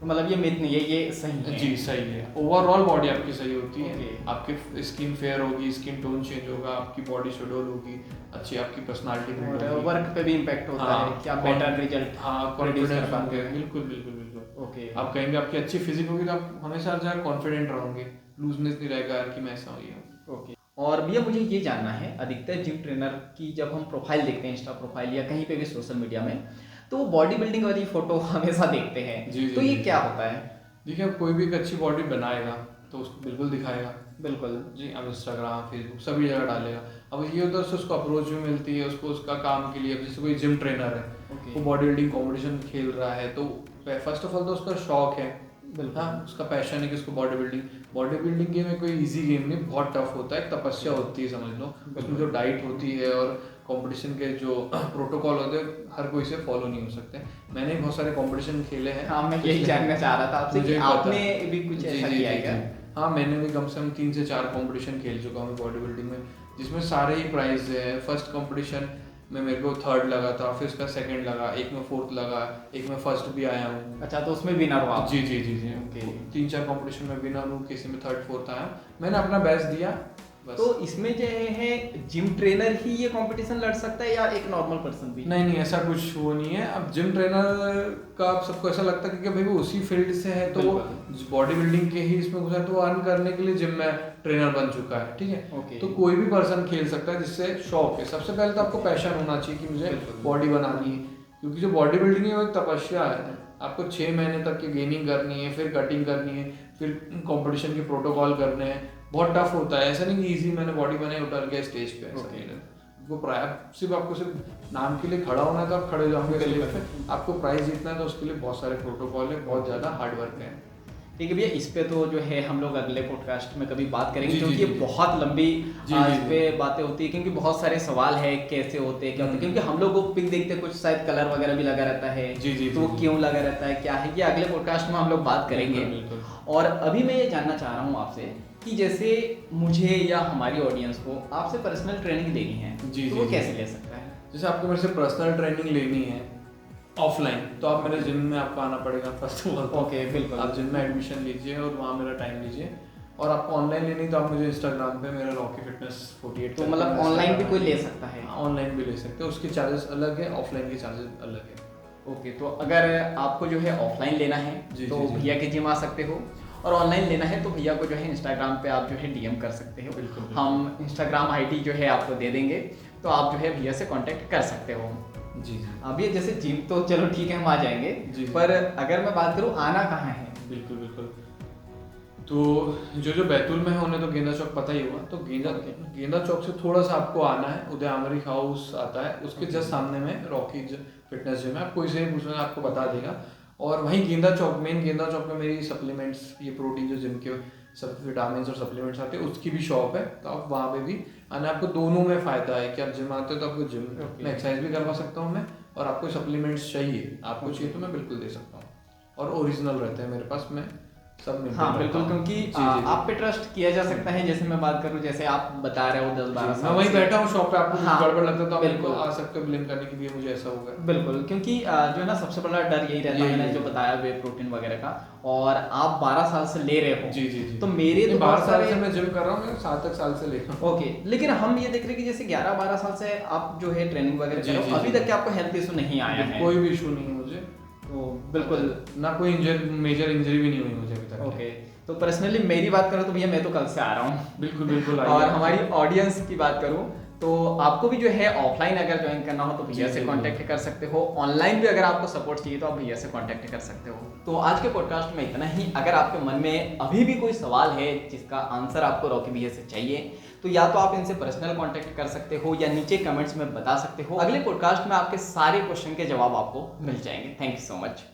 तो मतलब ये मिथ नहीं है, ये सही है। जी सही है, ओवरऑल बॉडी आपकी सही होती है। Okay. आपकी स्किन फेयर होगी, स्किन टोन चेंज होगा, आपकी बॉडी शेड्यूल होगी, अच्छी आपकी पर्सनालिटी बिल्ड और होगी। वर्क पे भी इम्पैक्ट होता है कि आप बेटर रिजल्ट हाँ प्रोड्यूस कॉन्फिडेंस कर पाते होंगे, हैं। बिल्कुल बिल्कुल बिल्कुल। ओके। आप कहेंगे आपकी अच्छी फिजिक होगी तो आप हमेशा हर जगह कॉन्फिडेंट रहोगे, लूजनेस नहीं रहेगा यार कि मैं ऐसा हूँ ये हूँ। ओके। और भैया मुझे ये जानना है, अधिकतर जिम ट्रेनर की जब हम प्रोफाइल देखते हैं इंस्टा प्रोफाइल या कहीं पे भी सोशल मीडिया में, तो वो बॉडी बिल्डिंग वाली फोटो हमेशा देखते हैं। जी, जी, तो ये जी, क्या जी। होता है? देखिए अब कोई भी एक अच्छी बॉडी बनाएगा तो उसको बिल्कुल दिखाएगा। बिल्कुल जी, अब इंस्टाग्राम फेसबुक सभी जगह डालेगा। अब ये होता है उससे उसको अप्रोच भी मिलती है, उसको उसका काम के लिए। अब जैसे कोई जिम ट्रेनर है, ओके। वो बॉडी बिल्डिंग कॉम्पिटिशन खेल रहा है, तो फर्स्ट ऑफ ऑल तो उसका शौक है, बिल्कुल। हाँ उसका पैशन है कि उसको बॉडी बिल्डिंग गेम है, कोई इजी गेम नहीं, बहुत टफ होता है, तपस्या होती है समझ लो। उसमें जो डाइट होती है और कंपटीशन के जो प्रोटोकॉल होते हैं हर कोई से फॉलो नहीं हो सकते। मैंने भी बहुत सारे कंपटीशन खेले हैं। हाँ, मैं यही जानना चाह रहा था आपसे कि मुझे पता- आपने भी कुछ जी, ऐसा जी, किया है जी, क्या? जी। हाँ मैंने भी कम से कम 3 से 4 कंपटीशन खेल चुका हूँ बॉडी बिल्डिंग में, जिसमें सारे ही प्राइज है। फर्स्ट कंपटीशन में मेरे को 3rd लगा था, फिर उसका 2nd लगा, एक में 4th लगा, एक में 1st भी आया हूँ। अच्छा, तो उसमें विनर हो आप? जी जी जी जी। ओके। 3-4 कंपटीशन में विनर हूँ, किसी में 3rd 4th आया हूँ। मैंने अपना बेस्ट दिया बस। तो इसमें जो है जिम ट्रेनर ही ये कंपटीशन लड़ सकता है या एक नॉर्मल पर्सन भी? नहीं नहीं ऐसा कुछ वो नहीं है। अब जिम ट्रेनर का आप सबको ऐसा लगता है कि भाई वो उसी फील्ड से है तो वो बॉडी बिल्डिंग के ही इसमें घुसा, तो वो अर्न करने के लिए जिम में ट्रेनर बन चुका है, ठीक है। ओके। तो कोई भी पर्सन खेल सकता है जिससे शौक है। सबसे पहले तो आपको पैशन होना चाहिए कि मुझे बॉडी बनानी है, क्योंकि जो बॉडी बिल्डिंग है वो एक तपस्या है। आपको 6 महीने तक की गेनिंग करनी है, फिर कटिंग करनी है, फिर कंपटीशन के प्रोटोकॉल करने हैं, बहुत टफ होता है। ऐसा नहीं कि इजी मैंने बॉडी बनाई उतर गया स्टेज पे, ऐसा नहीं है। वो सिर्फ आपको सिर्फ नाम के लिए खड़ा होना है तो आप खड़े हो जाओगे स्टेज पे। आपको प्राइज जीतना है तो उसके लिए बहुत सारे प्रोटोकॉल है, बहुत ज़्यादा हार्ड वर्क है। ठीक है भैया, इस पे तो जो है हम लोग अगले पॉडकास्ट में कभी बात करेंगे, जी, क्योंकि जी, ये जी। बहुत लंबी जी, इस जी, पे बातें होती है, क्योंकि बहुत सारे सवाल है कैसे होते हैं क्या होते हैं, क्योंकि हम लोग को पिक देखते हैं कुछ शायद कलर वगैरह भी लगा रहता है। जी, जी, तो वो जी, क्यों लगा रहता है, क्या है, ये अगले पॉडकास्ट में हम लोग बात करेंगे। बिल्कुल। और अभी मैं ये जानना चाह रहा हूँ आपसे कि जैसे मुझे या हमारी ऑडियंस को आपसे पर्सनल ट्रेनिंग लेनी है, जी, तो वो जी, कैसे जी। ले सकता है? जैसे आपको मेरे से पर्सनल ट्रेनिंग लेनी है ऑफलाइन, तो आप मेरे जिम में आपको आना पड़ेगा फर्स्ट ऑफ ऑल। ओके, बिल्कुल। आप जिम में एडमिशन लीजिए और वहाँ मेरा टाइम लीजिए। और आपको ऑनलाइन लेनी तो आप मुझे इंस्टाग्राम पे मेरा रॉकी फिटनेस 48 तो मतलब ऑनलाइन भी कोई ले सकता है? ऑनलाइन भी ले सकते हैं, उसके चार्जेस अलग है, ऑफलाइन के चार्जेस अलग है। ओके, तो अगर आपको जो है ऑफलाइन लेना है जी, तो जी, जी। भैया के जिम आ सकते हो, और ऑनलाइन लेना है तो भैया को जो है इंस्टाग्राम पे आप जो है डीएम कर सकते हो। बिल्कुल, बिल्कुल। हम इंस्टाग्राम आईडी जो है आपको दे देंगे, तो आप जो है भैया से कांटेक्ट कर सकते हो। जी जी अब ये जैसे जिम तो चलो ठीक है हम आ जाएंगे, जी। पर अगर मैं बात करूँ आना कहाँ है? बिल्कुल बिल्कुल। तो जो बैतूल में है उन्हें तो गेंदा चौक पता ही होगा। तो गेंदा चौक से थोड़ा सा आपको आना है, उदय अमरीक हाउस आता है, उसके जस्ट सामने में रॉकी फिटनेस जिम है। आप कोई से भी पूछना आपको बता देगा। और वहीं गेंदा चौक में मेरी सप्लीमेंट्स, ये प्रोटीन जो जिम के सब विटामिन और सप्लीमेंट्स आते हैं उसकी भी शॉप है, तो आप वहाँ पे भी आना। आपको दोनों में फ़ायदा है कि आप जिम आते हो तो आपको जिम में एक्सरसाइज भी करवा सकता हूँ मैं, और आपको सप्लीमेंट्स चाहिए आपको चाहिए तो मैं बिल्कुल दे सकता हूँ। और ओरिजिनल रहते हैं मेरे पास, मैं सब मिलता हाँ बिल्कुल, क्योंकि आप पे ट्रस्ट किया जा सकता है। जैसे मैं बात करूँ, जैसे आप बता रहे हो 10-12 मैं साल वहीं से। बैठा हूँ शॉप पे, आपको कुछ हाँ, गड़बड़ लगता है तो आप बिल्कुल। बिल्कुल आ सकते हो ब्लेम करने के लिए मुझे ऐसा होगा। बिल्कुल, क्योंकि जो है ना सबसे बड़ा डर यही रहता है, मैंने जो बताया वे प्रोटीन वगैरह का, और आप 12 साल से ले रहे हो। जी जी जी। तो मेरे तो 12 साल से मैं जिम कर रहा हूँ, मैं 7 साल से ले रहा हूँ। ओके, लेकिन हम ये देख रहे हैं कि जैसे 11-12 साल से आप जो है ट्रेनिंग वगैरह कर रहे हो, अभी तक आपको हेल्थ इशू नहीं आया है? कोई भी इशू नहीं है मुझे, तो बिल्कुल ना कोई मेजर इंजरी भी नहीं हुई मुझे अभी तक। ओके। तो पर्सनली मेरी बात करूँ तो भैया मैं तो कल से आ रहा हूँ। बिल्कुल बिल्कुल। और हमारी ऑडियंस की बात करूँ तो आपको भी जो है ऑफलाइन अगर ज्वाइन करना हो तो भैया से कांटेक्ट कर सकते हो। ऑनलाइन भी अगर आपको सपोर्ट चाहिए तो आप भैया से कांटेक्ट कर सकते हो। तो आज के पॉडकास्ट में इतना ही। अगर आपके मन में अभी भी कोई सवाल है जिसका आंसर आपको रॉकी भैया से चाहिए, तो या तो आप इनसे पर्सनल कांटेक्ट कर सकते हो या नीचे कमेंट्स में बता सकते हो। अगले पॉडकास्ट में आपके सारे क्वेश्चन के जवाब आपको मिल जाएंगे। Thank you so much.